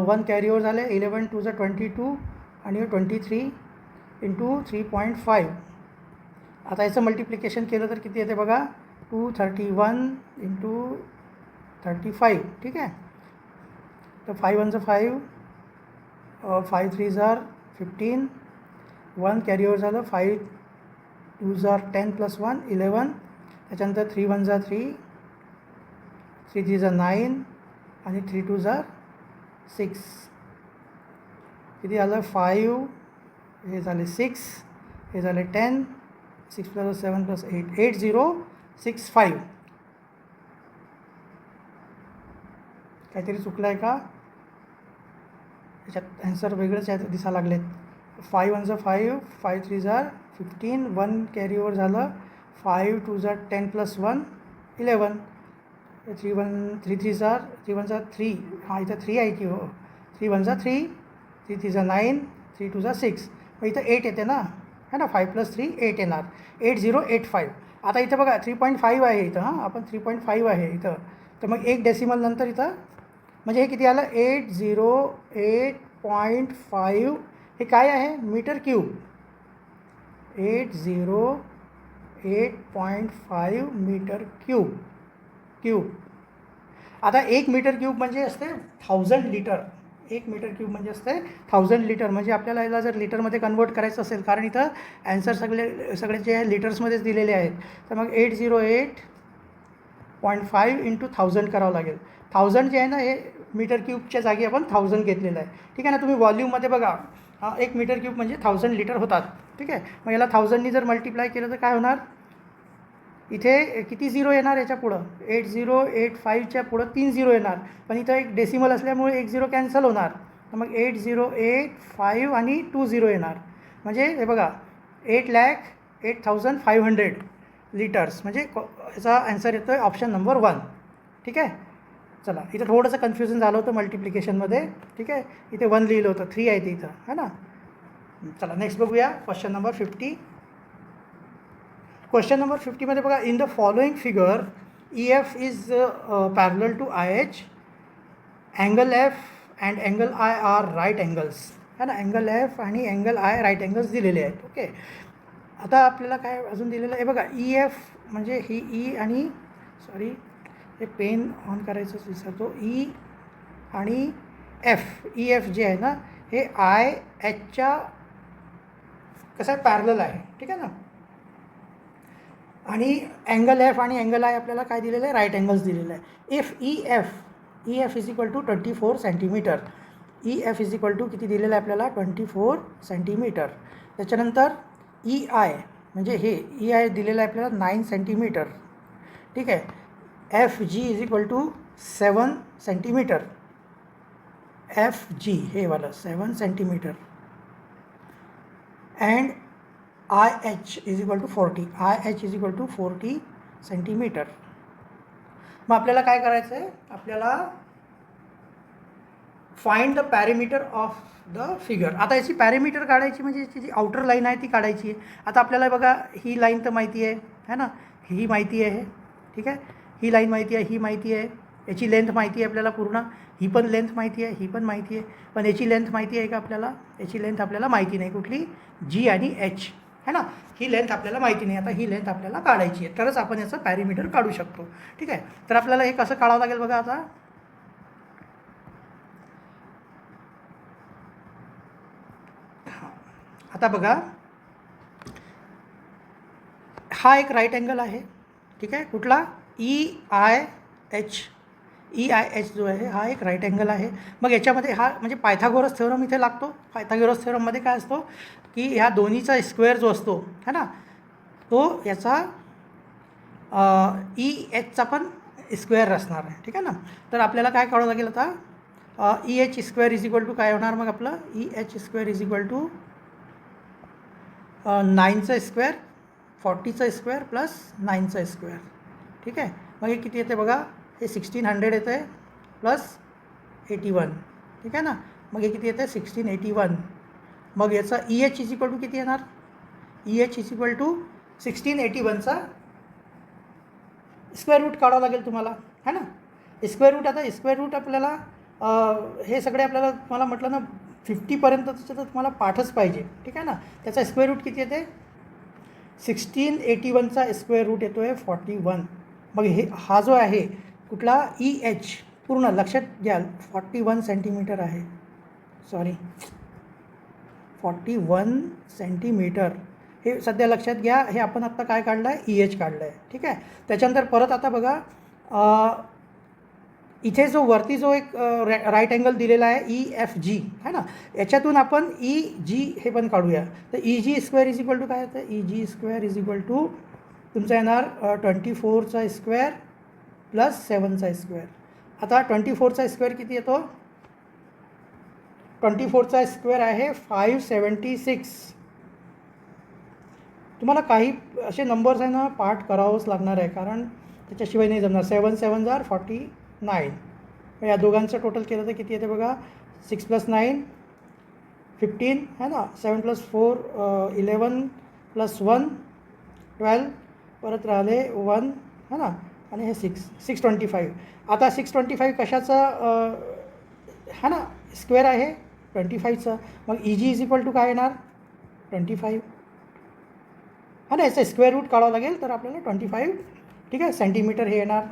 1 कॅरी ओव्हर झाले. 11 टू जा 22 आणि 23 इंटू 3.5. आता याचं मल्टिप्लिकेशन केलं तर किती येते बघा, 231 इंटू 35. ठीक आहे, तर 5 वन जा 5, 5 3 जार 15, 1 कॅरी ओव्हर झालं. 5 2 जार 10 प्लस 1 11. त्याच्यानंतर 3 वन जा 3, 3 3 जा 9 आणि 3 2 जा 6. किती झालं, 5 हे झाले 6, हे झाले 10, 6 प्लस 7 प्लस 8, 8065. काहीतरी चुकलं आहे का, त्याच्यात ॲन्सर वेगळंच आहे दिसा लागलेत. 5 वन जा 5, 5 3 जार 15, 1 कॅरी ओव्हर झालं. 5 2 जार 10 प्लस 1 11, 3 3 जार 3 वन जा 3, हां इथं 3 आहे की हो. 3 वन जा 3, 3 3 जा 9, 3 2 जा 6, मग इथं 8 येते ना, है ना. 5 प्लस 3 8 येणार, 8085. आता इथं बघा 3.5 आहे इथं, हां आपण 3.5 आहे इथं, तर मग एक डेसिमल नंतर इथं म्हणजे हे किती आलं, 808.5. हे काय आहे, मीटर क्यूब. 808.5 metre cube. आता 1 मीटर क्यूब म्हणजे असते 1000 लिटर. 1 मीटर क्यूब म्हणजे असते 1000 लिटर. म्हणजे आपल्याला याला जर लिटरमध्ये कन्वर्ट करायचं असेल, कारण इथं ॲन्सर सगळे जे आहे लिटर्समध्येच दिलेले आहेत, तर मग 808.5 इंटू 1000 करावं लागेल. 1000 जे आहे ना, हे मीटर क्यूबच्या जागी आपण 1000 घेतलेलं आहे. ठीक आहे ना. तुम्ही व्हॉल्यूममध्ये बघा, 1 मीटर क्यूब म्हणजे 1000 लिटर होतात. ठीक आहे, मग याला 1000नी जर मल्टिप्लाय केलं तर काय होणार, इथे किती झिरो येणार याच्या पुढं, 8085च्या पुढं 3 झिरो येणार, पण इथं एक डेसिमल असल्यामुळे 1 झिरो कॅन्सल होणार. तर मग 8085 आणि 2 झिरो येणार. म्हणजे हे बघा 8,08,500 लिटर्स. म्हणजे याचा ॲन्सर येतो आहे ऑप्शन नंबर 1. ठीक आहे, चला इथं थोडंसं कन्फ्युजन झालं होतं मल्टिप्लिकेशनमध्ये. ठीक आहे, इथे 1 लिहिलं होतं, 3 आहे ते इथं, है ना. चला नेक्स्ट बघूया क्वेश्चन नंबर 50. क्वेश्चन नंबर 50मध्ये बघा, in the following figure EF is parallel to IH, angle F and angle I are right angles, है ना. अँगल F आणि अँगल I राईट अँगल्स दिलेले आहेत. ओके, आता आपल्याला काय अजून दिलेलं आहे बघा, EF म्हणजे ही E आणि सॉरी हे पेन ऑन करायचंच विसरतो, E आणि F. EF जे आहे ना, हे IHच्या कसं आहे, पॅरलल आहे. ठीक आहे ना. आणि अँगल F आणि अँगल I आपल्याला काय दिलेलं आहे, राईट अँगल्स दिलेलं आहे. If EF is equal to 24 centimetre. EF is equal to किती दिलेलं आहे आपल्याला, 24 सेंटीमीटर. त्याच्यानंतर EI म्हणजे हे EI दिलेलं आहे आपल्याला 9 सेंटीमीटर. ठीक आहे, FG is equal to 7 centimetre. FG हे वाला 7 centimetre. And IH is equal to 40. IH is equal to 40 centimetre. मग आपल्याला काय करायचं आहे, आपल्याला find the parameter of the figure. आता याची पॅरामीटर काढायची म्हणजे याची जी आउटर लाईन आहे ती काढायची आहे. आता आपल्याला बघा ही लाईन तर माहिती आहे, है ना, ही माहिती आहे. ठीक आहे, ही लाईन माहिती आहे, ही माहिती आहे, याची लेंथ माहिती आहे आपल्याला पूर्ण, ही पण लेंथ माहिती आहे, ही पण माहिती आहे. पण याची लेंथ माहिती आहे का आपल्याला, याची लेंथ आपल्याला माहिती नाही, कुठली, G आणि H, है ना. ही लेंथ आपल्याला माहिती नाही. आता ही लेंथ आपल्याला काढायची आहे, तरच आपण याचं पॅरामीटर काढू शकतो. ठीक आहे, तर आपल्याला हे कसं काढावं लागेल बघा. आता आता बघा, हा एक राईट अँगल आहे. ठीक आहे, कुठला, EIH जो आहे हा एक राईट अँगल आहे. मग याच्यामध्ये हा म्हणजे पायथागोरस थेरम इथे लागतो. पायथागोरस थेरममध्ये काय असतो की ह्या दोन्हीचा स्क्वेअर जो असतो, है ना, तो याचा EHचा पण स्क्वेअर असणार आहे. ठीक आहे ना. तर आपल्याला काय काढावं लागेल आता, EH square is equal to काय होणार मग आपलं, EH square is equal to 9चा स्क्वेअर, 40चा स्क्वेअर प्लस 9चा स्क्वेअर. ठीक आहे, मग हे किती येते बघा, हे 1600 येतं आहे प्लस 81. ठीक आहे ना, मग हे किती येतं आहे, 1681. मग याचा EH इज इक्वल टू किती येणार, EH इज इक्वल टू 1681चा स्क्वेअर रूट काढावं लागेल तुम्हाला, है ना. स्क्वेअर रूट, आता स्क्वेअर रूट आपल्याला हे सगळे आपल्याला मला म्हटलं ना 50पर्यंतचं तर तुम्हाला पाठच पाहिजे, ठीक आहे ना. त्याचा स्क्वेअर रूट किती येते, 1681चा स्क्वेअर रूट येतो आहे 41. मग हे हा जो आहे कुठला EH पूर्ण लक्षात घ्या 41 सेंटीमीटर आहे, सॉरी 41 सेंटीमीटर हे सध्या लक्षात घ्या. हे आपण आत्ता काय काढलं आहे, EH काढलं आहे, ठीक आहे. त्याच्यानंतर परत आता बघा इथे जो वरती जो एक राईट अँगल दिलेला आहे EFG है ना, याच्यातून आपण EG हे पण काढूया. तर EG square is equal to काय होतं, EG square is equal to तुमचा येणार 24चा स्क्वेअर प्लस 7चा स्क्वेअर. आता 24चा स्क्वेअर किती येतो, 24चा स्क्वेअर आहे 576. तुम्हाला काही असे नंबर्स आहे ना पाठ करावंच लागणार आहे, कारण त्याच्याशिवाय नाही जमणार. 7 7 जार 49. या दोघांचं टोटल केलं तर किती येते बघा, 6 + 9 15 है ना, 7 + 4 11 + 1 12 परत राहिले 1 है ना, आणि हे 625. आता 625 कशाचं है ना स्क्वेअर आहे 25चं. मग EG इज इक्वल टू काय येणार 25 है ना, याचं स्क्वेअर रूट काढावं लागेल तर आपल्याला 25 ठीक आहे सेंटीमीटर हे येणार,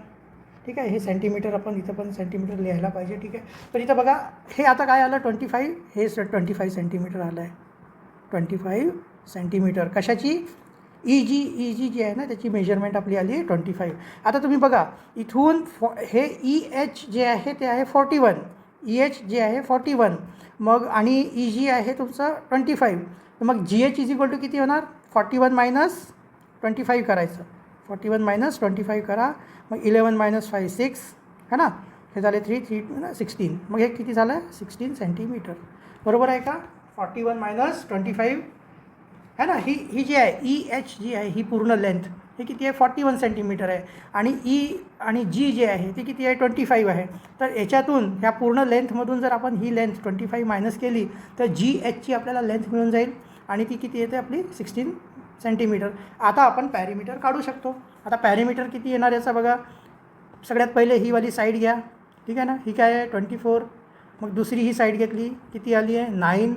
ठीक आहे. हे सेंटीमीटर आपण इथं पण सेंटीमीटर लिहायला पाहिजे, ठीक आहे. तर इथं बघा हे आता काय आलं 25, हे 25 सेंटीमीटर आलं आहे, 25 सेंटीमीटर. कशाची EG जी आहे ना त्याची मेजरमेंट आपली आली आहे 25. आता तुम्ही बघा इथून हे EH जे आहे ते आहे 41, EH जे आहे 41, मग आणि EG आहे तुमचं 25. तर मग GH इज इक्वल टू किती होणार, 41 - 25 करायचं, 41 - 25 करा. मग 11 - 5 6 है ना, हे झाले 3 3 16. मग हे किती झालं 16 सेंटीमीटर, बरोबर आहे का. 41 - 25 है ना. ही जी आहे EH जी आहे ही पूर्ण लेंथ हे किती आहे 41 सेंटीमीटर आहे, आणि आणि G जे आहे ती किती आहे 25 आहे. तर याच्यातून ह्या पूर्ण लेंथमधून जर आपण ही लेंथ 25 मायनस केली तर GHची आपल्याला लेंथ मिळून जाईल, आणि ती किती येते आपली 16 सेंटीमीटर. आता आपण पॅरीमीटर काढू शकतो. आता पॅरीमीटर किती येणार याचा बघा, सगळ्यात पहिले ही वाली साईड घ्या, ठीक आहे ना. ही काय आहे 24. मग दुसरी ही साईड घेतली किती आली आहे 9.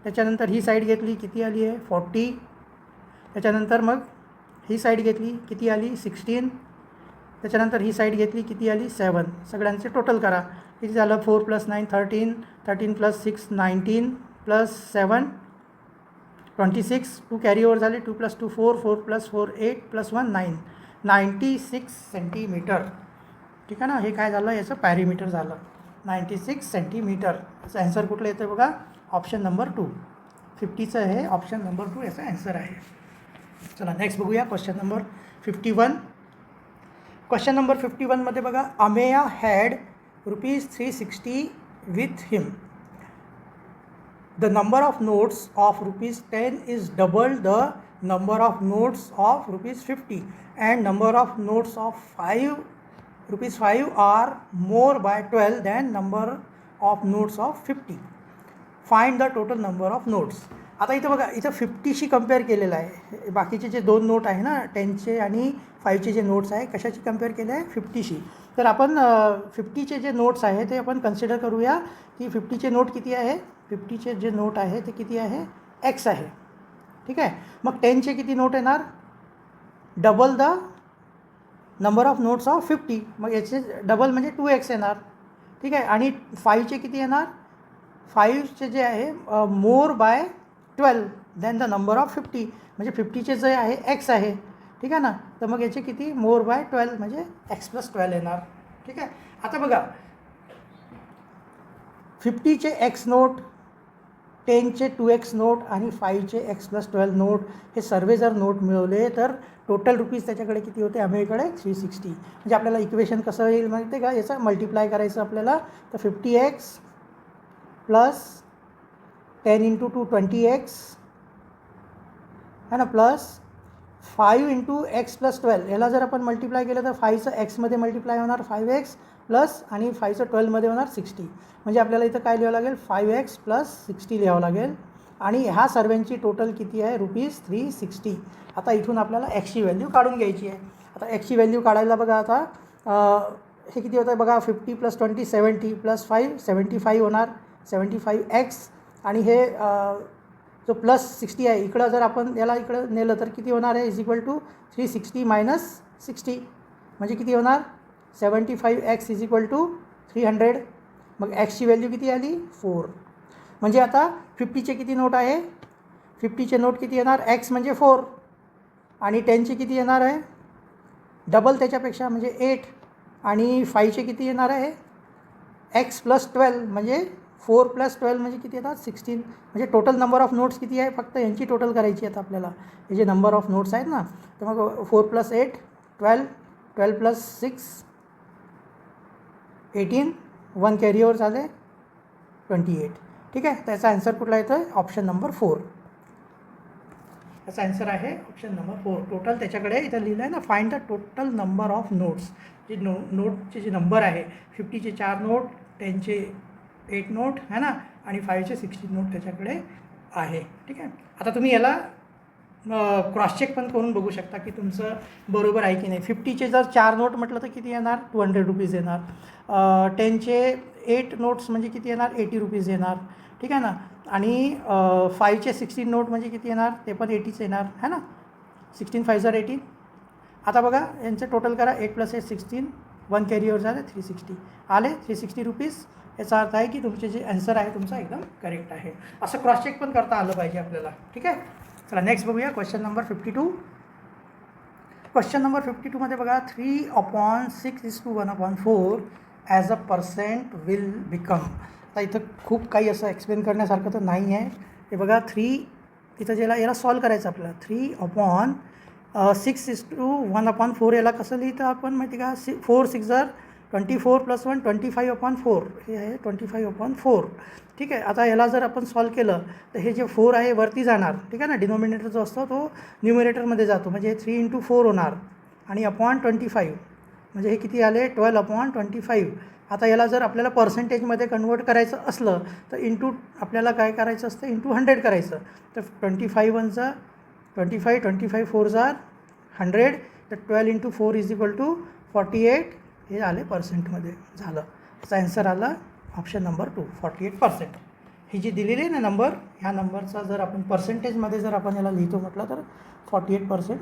त्याच्यानंतर ही साईड घेतली किती आली आहे 40. त्याच्यानंतर मग ही साईड घेतली किती आली 16. त्याच्यानंतर ही साईड घेतली किती आली 7. सगळ्यांचे टोटल करा किती झालं 4 + 9 13, 13 + 6 19 + 7 26. 2 कॅरी ओव्हर झाले, 2 + 2 4, 4 + 4 8 + 1 9, 96 सेंटीमीटर, ठीक आहे ना. हे काय झालं याचं पॅरीमीटर झालं 96 सेंटीमीटर. याचं ॲन्सर कुठलं येतं बघा, ऑप्शन नंबर 2. 50चं हे ऑप्शन नंबर 2 याचा ॲन्सर आहे. चला नेक्स्ट बघूया क्वेश्चन नंबर 51. क्वेश्चन नंबर 51मध्ये बघा, Ameya had ₹360 with him. The number of notes of ₹10 is double the number of notes of ₹50, and number of notes of ₹5 are more by 12 than number of notes of 50. Find the total number of notes. आता इथं बघा इथं 50शी compare केलेलं आहे. बाकीचे जे 2 note आहे ना 10चे आणि 5चे जे नोट्स आहे कशाशी कम्पेअर केले आहे 50शी. तर आपण 50चे जे नोट्स आहे ते आपण कन्सिडर करूया की 50चे नोट किती आहे, 50चे जे नोट आहे ते किती आहे X आहे, ठीक आहे. मग 10चे किती नोट येणार, double the number of notes of 50. मग याचे डबल म्हणजे 2X येणार, ठीक आहे. आणि 5चे किती येणार, 5चे जे आहे more by 12 than the number of 50, म्हणजे 50चे जे आहे X आहे, ठीक आहे ना. तर मग याचे किती मोर बाय 12 म्हणजे X + 12 येणार, ठीक आहे. आता बघा 50चे X नोट, 10चे 2X नोट आणि 5चे X + 12 नोट हे सर्व जर नोट मिळवले तर टोटल रुपीज त्याच्याकडे किती होते, अमेरिकेकडे 360. म्हणजे आपल्याला इक्वेशन कसं येईल माहिती आहे का, याचं मल्टिप्लाय करायचं आपल्याला. तर 50X प्लस 10 × 2 20X है ना, प्लस 5 × X + 12. याला जर आपण मल्टिप्लाय केलं तर 5चं Xमध्ये मल्टिप्लाय होणार 5X प्लस आणि 5चं 12मध्ये होणार 60. म्हणजे आपल्याला इथं काय लिहावं लागेल 5X + 60 लिहावं लागेल. आणि ह्या सर्वांची टोटल किती आहे ₹360. आता इथून आपल्याला Xची व्हॅल्यू काढून घ्यायची आहे. आता Xची व्हॅल्यू काढायला बघा, आता हे किती होतं बघा 50 + 20 70 + 5 75 होणार 75x आणि हे जो +60 आहे इकडं जर आपण याला इकडं नेलं तर किती होणार आहे = 360 - 60 म्हणजे किती होणार 75x = 300. मग एक्सची व्हॅल्यू किती आली 4. म्हणजे आता 50चे किती नोट आहे 50चे नोट किती येणार एक्स म्हणजे 4 आणि 10चे किती येणार आहे डबल त्याच्यापेक्षा म्हणजे 8 आणि 5चे किती येणार आहे x + 12 म्हणजे 4 + 12 म्हणजे किती येतात 16. म्हणजे टोटल नंबर ऑफ नोट्स किती आहे फक्त यांची टोटल करायची आहेत आपल्याला. हे जे नंबर ऑफ नोट्स आहेत ना तर मग 4 + 8 12 12 + 6 18 1 कॅरीओवर झाले 28. ठीक आहे. त्याचा आन्सर कुठला येतो आहे ऑप्शन नंबर 4. याचा आन्सर आहे ऑप्शन नंबर 4. टोटल त्याच्याकडे इथं लिहिलं आहे ना find the total number of notes. जे नोटचे जे नंबर आहे 50चे 4 नोट 10चे 8 नोट है ना आणि 5चे 16 नोट त्याच्याकडे आहे. ठीक आहे. आता तुम्ही याला क्रॉस चेक पण करून बघू शकता की तुमचं बरोबर आहे की नाही. 50चे जर 4 नोट म्हटलं तर किती येणार 200 रुपीज येणार. 10चे 8 नोट्स म्हणजे किती येणार 80 रुपीज येणार. ठीक आहे ना. आणि 5चे 16 नोट म्हणजे किती येणार ते पण 80च येणार है ना. 16 5 = 18. आता बघा यांचं टोटल करा 8 + 8 16 1 कॅरीओवर झाले 360 आले 360 रुपीज. याचा अर्थ आहे की तुमचे जे आन्सर आहे तुमचा एकदम करेक्ट आहे. असं क्रॉस चेक पण करता आलं पाहिजे आपल्याला. ठीक आहे. चला नेक्स्ट बघूया क्वेश्चन नंबर 52. क्वेश्चन नंबर 52मध्ये बघा 3/6 = 1/4 as a percent will become. आता इथं खूप काही असं एक्सप्लेन करण्यासारखं तर नाही आहे. हे बघा 3 इथं याला सॉल्व करायचं आपल्याला 3/6 = 1/4 याला कसं लिहितं आपण माहिती का 4 6 24 + 1 25/4 हे आहे 25/4. ठीक आहे. आता याला जर आपण सॉल्व केलं तर हे जे 4 आहे वरती जाणार. ठीक आहे ना. डिनॉमिनेटर जो असतो तो न्यूमरेटरमध्ये जातो म्हणजे 3 × 4 होणार आणि /25 म्हणजे हे किती आले 12/25. आता याला जर आपल्याला पर्सेंटेजमध्ये कन्वर्ट करायचं असलं तर आपल्याला काय करायचं असतं × 100 करायचं. तर 25 × 1 = 25 25 4 = 100 तर 12 × 4 = 48. हे आले पर्सेंटमध्ये झालं. याचा आन्सर आला ऑप्शन नंबर 2 48%. ही जी दिलेली आहे ना नंबर ह्या नंबरचा जर आपण पर्सेंटेजमध्ये जर आपण याला लिहितो म्हटलं तर 48%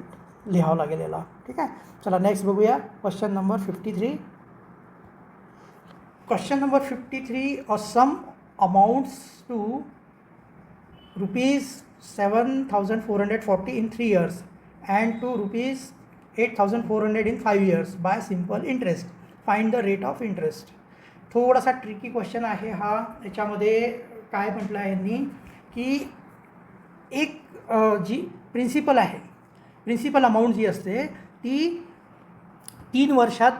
लिहावं लागेल याला. ठीक आहे. चला नेक्स्ट बघूया question number 53. Question number 53 a sum amounts to ₹7,440 in 3 years and to ₹8,400 in 5 years by simple interest. Find the rate of interest. थोडासा ट्रिकी क्वेश्चन आहे हा. याच्यामध्ये काय म्हटलं आहे यांनी की एक जी प्रिन्सिपल आहे प्रिन्सिपल अमाऊंट जी असते ती 3 वर्षात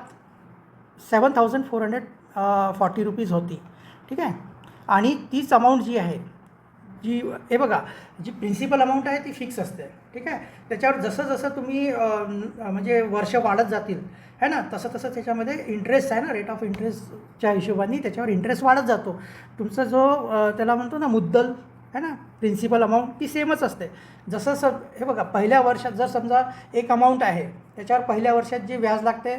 7,440 रुपीज होती. ठीक आहे. आणि तीच अमाऊंट जी आहे जी हे बघा जी प्रिन्सिपल अमाऊंट आहे ती फिक्स असते. ठीक आहे. त्याच्यावर जसं जसं तुम्ही म्हणजे वर्ष वाढत जातील है ना तसं तसं त्याच्यामध्ये इंटरेस्ट आहे ना रेट ऑफ इंटरेस्टच्या हिशोबाने त्याच्यावर इंटरेस्ट वाढत जातो. तुमचा जो त्याला म्हणतो ना मुद्दल है ना प्रिन्सिपल अमाऊंट ती सेमच असते. जसं हे बघा पहिल्या वर्षात जर समजा एक अमाऊंट आहे त्याच्यावर पहिल्या वर्षात जे व्याज लागते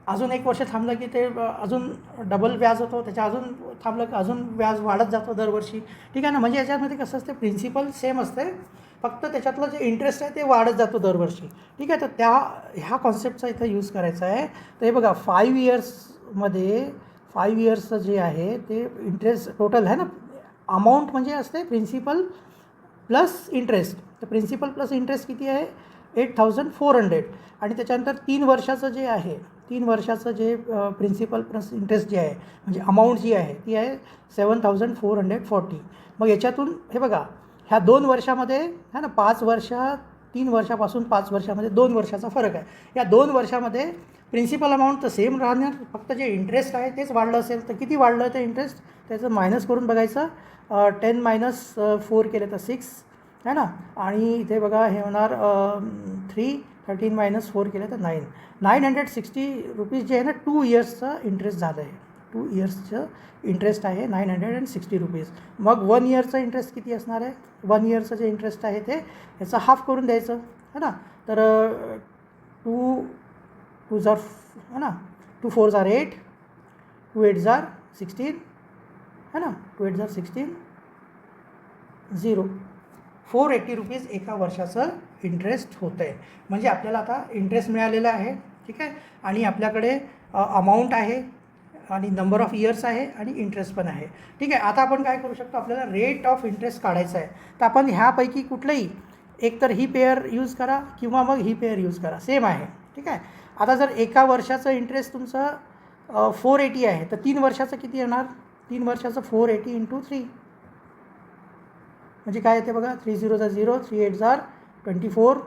अजून 1 वर्ष थांबलं की ते अजून डबल व्याज होतो. त्याच्या अजून थांबलं की अजून व्याज वाढत जातो दरवर्षी. ठीक आहे ना. म्हणजे याच्यामध्ये कसं असते प्रिन्सिपल सेम असते फक्त त्याच्यातलं जे इंटरेस्ट आहे ते वाढत जातो दरवर्षी. ठीक आहे. तर ह्या कॉन्सेप्टचा इथं यूज करायचा आहे. तर हे बघा 5 इयर्सचं जे आहे ते इंटरेस्ट टोटल आहे ना अमाऊंट म्हणजे असते प्रिन्सिपल प्लस इंटरेस्ट. तर प्रिन्सिपल प्लस इंटरेस्ट किती आहे 8,400 आणि त्याच्यानंतर 3 वर्षाचं जे आहे 3 वर्षाचं जे प्रिन्सिपल प्लस इंटरेस्ट जे आहे म्हणजे अमाऊंट जी आहे ती आहे 7,440. मग याच्यातून हे बघा ह्या 2 वर्षामध्ये है ना 5 वर्षात 3 वर्षापासून 5 वर्षामध्ये 2 वर्षाचा फरक आहे. या 2 वर्षामध्ये प्रिन्सिपल अमाऊंट तर सेम राहणार फक्त जे इंटरेस्ट आहे तेच वाढलं असेल तर किती वाढलं ते इंटरेस्ट त्याचं मायनस करून बघायचं. 10 - 4 केलं तर 6 है ना आणि इथे बघा हे होणार 3 13 - 4 केलं तर 960 रुपीज जे आहे ना 2 इयर्सचं इंटरेस्ट झालं आहे. 2 इयर्सचं इंटरेस्ट आहे 960 रुपीज. मग 1 इयरचं इंटरेस्ट किती असणार आहे 1 इयरचं जे इंटरेस्ट आहे ते याचं हाफ करून द्यायचं है ना. तर 2 * 4 = 8 टू एट जार 16 है ना, 2 8 जार 16 0 480 रुपीज एका वर्षाचं इंटरेस्ट होतं आहे. म्हणजे आपल्याला आता इंटरेस्ट मिळालेला आहे, ठीक आहे, आणि आपल्याकडे अमाऊंट आहे आणि नंबर ऑफ इयर्स आहे आणि इंटरेस्ट पण आहे, ठीक आहे. आता आपण काय करू शकतो, आपल्याला रेट ऑफ इंटरेस्ट काढायचं आहे. तर आपण ह्यापैकी कुठलंही एक तर ही पेअर यूज करा किंवा मग ही पेअर यूज करा, सेम आहे, ठीक आहे. आता जर एका वर्षाचं इंटरेस्ट तुमचं 480 आहे तर 3 वर्षाचं किती येणार, 3 वर्षाचं 480 × 3 म्हणजे काय येते बघा, 3 0 0, 3 8 जार 24,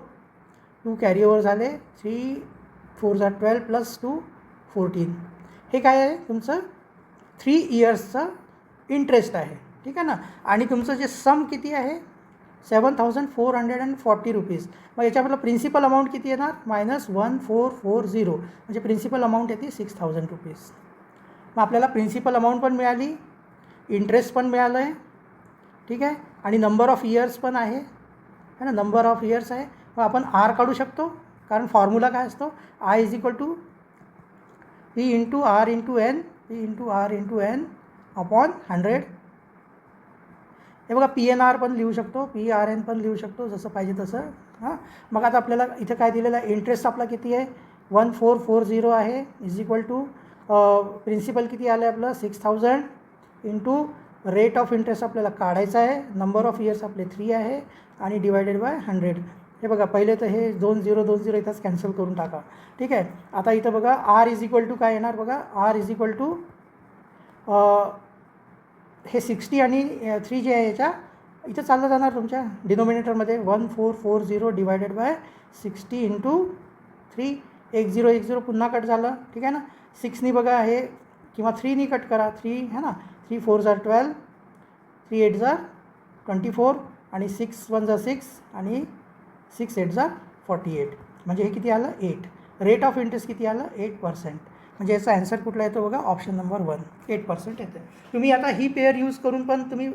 2 कॅरी ओव्हर झाले, 3 4 जार 12 + 2 14. हे काय आहे तुमचं 3 इयर्सचं इंटरेस्ट आहे, ठीक आहे ना. आणि तुमचं जे सम किती आहे 7440 रुपीज. मग याच्यामधलं प्रिन्सिपल अमाऊंट किती येणार -1440 म्हणजे प्रिन्सिपल अमाऊंट येते 6000 रुपीज. मग आपल्याला प्रिन्सिपल अमाऊंट पण मिळाली, इंटरेस्ट पण मिळालं आहे, ठीक आहे, आणि नंबर ऑफ इयर्स पण आहे ना, नंबर ऑफ इयर्स आहे. मग आपण आर काढू शकतो, कारण फॉर्म्युला काय असतो, I = P × R × N, P × R × N upon 100. हे बघा PNR पण लिहू शकतो, PRN पण लिहू शकतो, जसं पाहिजे तसं. हां, मग आता आपल्याला इथं काय दिलेलं आहे, इंटरेस्ट आपला किती आहे 1440 आहे, = प्रिन्सिपल किती आलं आहे आपलं 6000 × रेट ऑफ इंटरेस्ट आपल्याला काढायचं आहे, नंबर ऑफ इयर्स आपले 3 आहे आणि डिवायडेड बाय 100. हे बघा पहिले तर हे 2 0 2 0 इथंच कॅन्सल करून टाका, ठीक आहे. आता इथं बघा R = काय येणार बघा, R = हे 60 आणि 3 जे आहे याच्या इथं चाललं जाणार तुमच्या डिनोमिनेटरमध्ये 1440 डिवायडेड बाय 60 × 3, 1 0 1 0 पुन्हा कट झालं, ठीक आहे ना. 6नी बघा हे किंवा 3नी कट करा, 3 है ना, 3 4 जार 12, 3 8 जार 24 आणि 6 1 जार 6 आणि 6 8 जार 48. म्हणजे हे किती आलं 8. रेट ऑफ इंटरेस्ट किती आलं 8%. म्हणजे याचा ॲन्सर कुठला येतो बघा, ऑप्शन नंबर 1 8% येते. तुम्ही आता ही पेअर यूज करून पण तुम्ही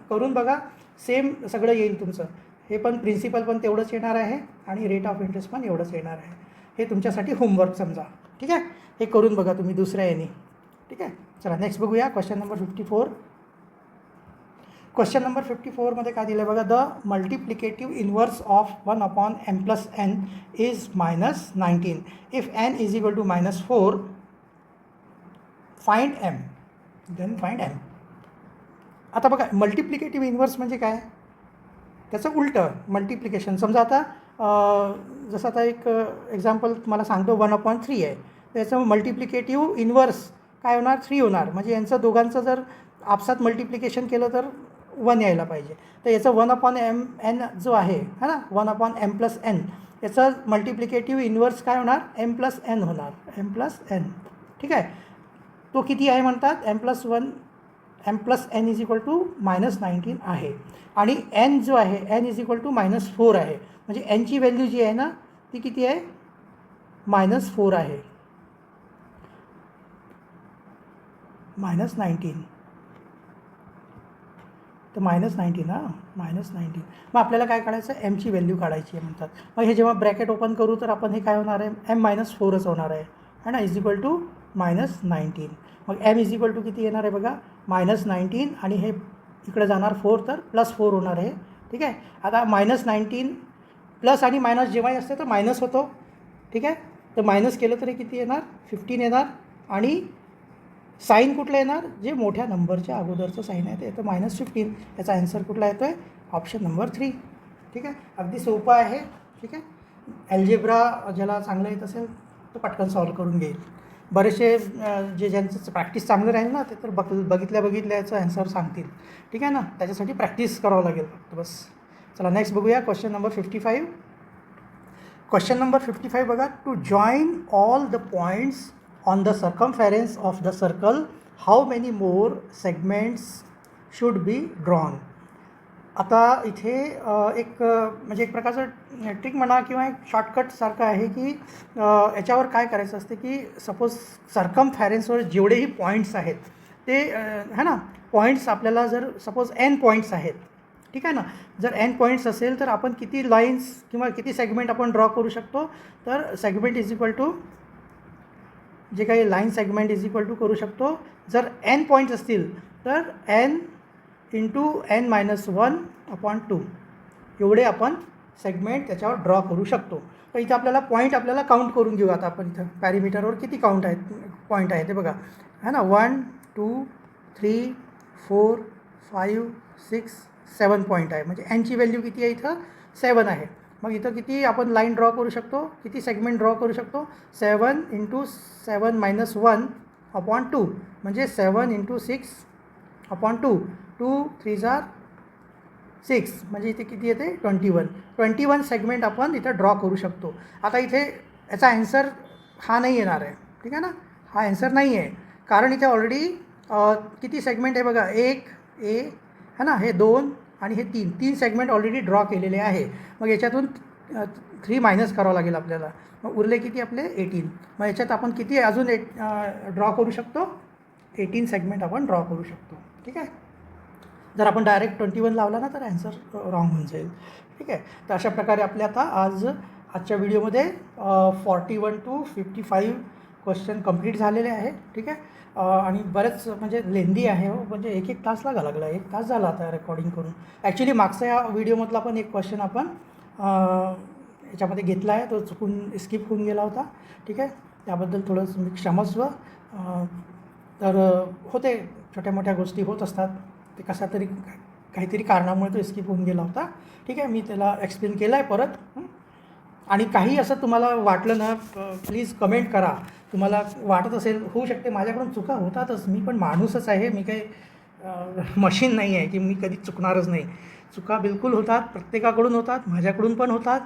करून बघा, सेम सगळं येईल तुमचं. हे पण प्रिन्सिपल पण तेवढंच येणार आहे आणि रेट ऑफ इंटरेस्ट पण एवढंच येणार आहे. हे तुमच्यासाठी होमवर्क समजा, ठीक आहे. हे करून बघा तुम्ही दुसऱ्या याने, ठीक आहे. चला नेक्स्ट बघूया क्वेश्चन नंबर 54. क्वेश्चन नंबर 54मध्ये काय दिलं आहे बघा, the multiplicative inverse of 1/m + n is -19 if n = -4 find m, then find m. आता बघा मल्टिप्लिकेटिव्ह इन्व्हर्स म्हणजे काय, त्याचं उलटं मल्टिप्लिकेशन. समजा आता जसं आता एक एक्झाम्पल तुम्हाला सांगतो 1/3 आहे, त्याचं मल्टिप्लिकेटिव्ह इन्व्हर्स काय होणार 3 होणार. म्हणजे यांचं दोघांचं जर आपसात मल्टिप्लिकेशन केलं तर 1 यायला पाहिजे. तर याचं 1/mn जो आहे है ना, 1/m + n याचं मल्टिप्लिकेटिव्ह इन्व्हर्स काय होणार m + n होणार, m + n, ठीक आहे. तो किती आहे म्हणतात m + n = -19 आहे आणि n जो आहे n = -4 आहे. म्हणजे n ची व्हॅल्यू जी आहे ना ती किती आहे -4 आहे, -19. तर -19 हां, -19. मग आपल्याला काय काढायचं, m ची व्हॅल्यू काढायची आहे म्हणतात. मग हे जेव्हा ब्रॅकेट ओपन करू तर आपण हे काय होणार आहे m - 4च होणार आहे ना, = -19. मग m = किती येणार आहे बघा -19 आणि हे इकडे जाणार 4 तर +4 होणार आहे, ठीक आहे. आता -19 प्लस आणि मायनस जेव्हाही असते तर मायनस होतो, ठीक आहे. तर मायनस केलं तरी किती येणार 15 येणार आणि साईन कुठलं येणार, जे मोठ्या नंबरच्या अगोदरचं साईन आहे ते येतं -15. याचा ॲन्सर कुठला येतो आहे ऑप्शन नंबर 3, ठीक आहे. अगदी सोपं आहे, ठीक आहे. अल्जेब्रा ज्याला चांगलं येत असेल तो पटकन सॉल्व करून घेईल. बरेचसे ज्यांचं प्रॅक्टिस चांगलं राहील ना ते तर बघितल्याचं ॲन्सर सांगतील, ठीक आहे ना. त्याच्यासाठी प्रॅक्टिस करावं लागेल फक्त बस. चला नेक्स्ट बघूया क्वेश्चन नंबर 55. क्वेश्चन नंबर 55 बघा, to join all the points on the circumference of the circle how many more segments should be drawn. आता इथे म्हणजे एक प्रकारचं ट्रिक म्हणा किंवा एक शॉर्टकटसारखं आहे की याच्यावर काय करायचं असते की सपोज सर्कमफेरेन्सवर जेवढेही पॉईंट्स आहेत ते है ना, पॉईंट्स आपल्याला जर सपोज n पॉईंट्स आहेत, ठीक आहे ना. जर n पॉईंट्स असेल तर आपण किती लाईन्स किंवा किती सेगमेंट आपण ड्रॉ करू शकतो, तर सेगमेंट = जे काही line segment is equal to करू शकतो, जर n पॉईंट्स असतील तर n इंटू n-1/2 एवढे आपण सेगमेंट त्याच्यावर ड्रॉ करू शकतो. तर इथं आपल्याला पॉईंट आपल्याला काउंट करून घेऊ. आता आपण इथं पॅरीमीटरवर किती काउंट आहेत पॉईंट आहे ते बघा, है ना. 1 2 3 4 5 6 7 पॉईंट आहे, म्हणजे nची व्हॅल्यू किती आहे इथं 7 आहे. मग इथं किती आपण लाईन ड्रॉ करू शकतो, किती सेगमेंट ड्रॉ करू शकतो, 7 इंटू 7-1/2 म्हणजे 7 इंटू 6/2, 2 3 6 म्हणजे इथे किती येते 21 सेगमेंट आपण इथं ड्रॉ करू शकतो. आता इथे याचा ॲन्सर हा नाही येणार आहे, ठीक आहे ना. हा ॲन्सर नाही आहे कारण इथे ऑलरेडी किती सेगमेंट आहे बघा, 1 ए है ना, हे 2 आणि हे 3 सेगमेंट ऑलरेडी ड्रॉ केलेले आहे. मग याच्यातून 3 मायनस करावं लागेल आपल्याला, मग उरले किती आपले 18. मग याच्यात आपण किती अजून ड्रॉ करू शकतो, 18 सेगमेंट आपण ड्रॉ करू शकतो, ठीक आहे. जर आपण डायरेक्ट 21 लावला ना तर ॲन्सर रॉंग होऊन जाईल, ठीक आहे. तर अशा प्रकारे आपले आता आजच्या व्हिडिओमध्ये 41 to 55 क्वेश्चन कंप्लीट झालेले आहे, ठीक आहे. आणि बरेच म्हणजे लेंदी आहे, म्हणजे एक तास लागला, 1 तास झाला आता रेकॉर्डिंग करून. ॲक्च्युली मागचा या व्हिडिओमधला पण एक क्वेश्चन आपण याच्यामध्ये घेतला आहे, तो चुकून स्किप होऊन गेला होता, ठीक आहे. त्याबद्दल थोडंसं क्षमस्व. तर होते, छोट्या मोठ्या गोष्टी होत असतात, ते कसा तरी काहीतरी कारणामुळे तो स्किप होऊन गेला होता, ठीक आहे. मी त्याला एक्सप्लेन केला आहे परत. आणि काही असं तुम्हाला वाटलं ना, प्लीज कमेंट करा. तुम्हाला वाटत असेल, होऊ शकते माझ्याकडून चुका होतातच, मी पण माणूसच आहे, मी काही मशीन नाही आहे की मी कधी चुकणारच नाही. चुका बिलकुल होतात, प्रत्येकाकडून होतात, माझ्याकडून पण होतात.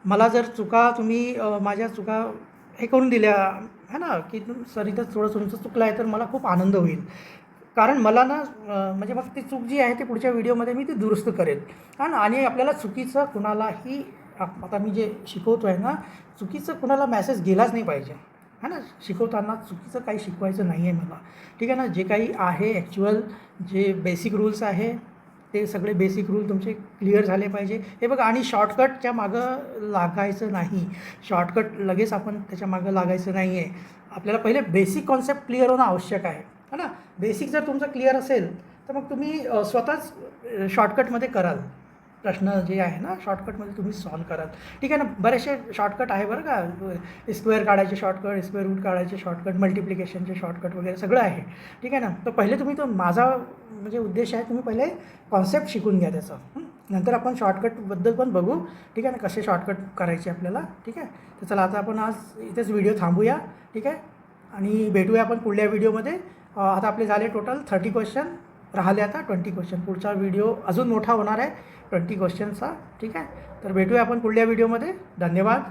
मला जर चुका तुम्ही माझ्या चुका हे करून दिल्या है ना, की सर इथं थोडं तुमचं चुकलं आहे, तर मला खूप आनंद होईल. कारण मला ना म्हणजे मग ती चूक जी आहे ती पुढच्या व्हिडिओमध्ये मी ती दुरुस्त करेल. आणि आपल्याला चुकीचं कुणालाही, आता मी जे शिकवतो आहे ना, चुकीचं कुणाला मॅसेज गेलाच नाही पाहिजे, है ना. शिकवताना चुकीचं काही शिकवायचं नाही आहे मला, ठीक आहे ना. जे काही आहे ॲक्च्युअल जे बेसिक रूल्स आहे ते सगळे बेसिक रूल तुमचे क्लिअर झाले पाहिजे. हे बघा, आणि शॉर्टकटच्या मागं लागायचं नाही, शॉर्टकट लगेच आपण त्याच्या मागं लागायचं नाही आहे. आपल्याला पहिले बेसिक कॉन्सेप्ट क्लिअर होणं आवश्यक आहे, है ना. बेसिक जर तुमचं क्लिअर असेल तर मग तुम्ही स्वतःच शॉर्टकटमध्ये कराल. प्रश्न जे आहे ना शॉर्टकटमध्ये तुम्ही सॉल्व कराल, ठीक आहे ना. बरेचसे शॉर्टकट आहे बरं का, स्क्वेअर काढायचे शॉर्टकट, स्क्वेअर रूट काढायचे शॉर्टकट, मल्टिप्लिकेशनचे शॉर्टकट वगैरे सगळं आहे, ठीक आहे ना. तर पहिले तुम्ही, तो माझा म्हणजे उद्देश आहे, तुम्ही पहिले कॉन्सेप्ट शिकून घ्या त्याचा, नंतर आपण शॉर्टकटबद्दल पण बघू, ठीक आहे ना, कसे शॉर्टकट करायचे आपल्याला, ठीक आहे. तर चला आता आपण आज इथेच व्हिडिओ थांबूया, ठीक आहे. आणि भेटूया आपण पुढल्या व्हिडिओमध्ये. आता आपले झाले टोटल 30 क्वेश्चन, राहिले आता 20 क्वेश्चन. पुढचा व्हिडिओ अजून मोठा होणार आहे 20 क्वेश्चनचा, ठीक आहे. तर भेटूया आपण पुढल्या व्हिडिओमध्ये. धन्यवाद.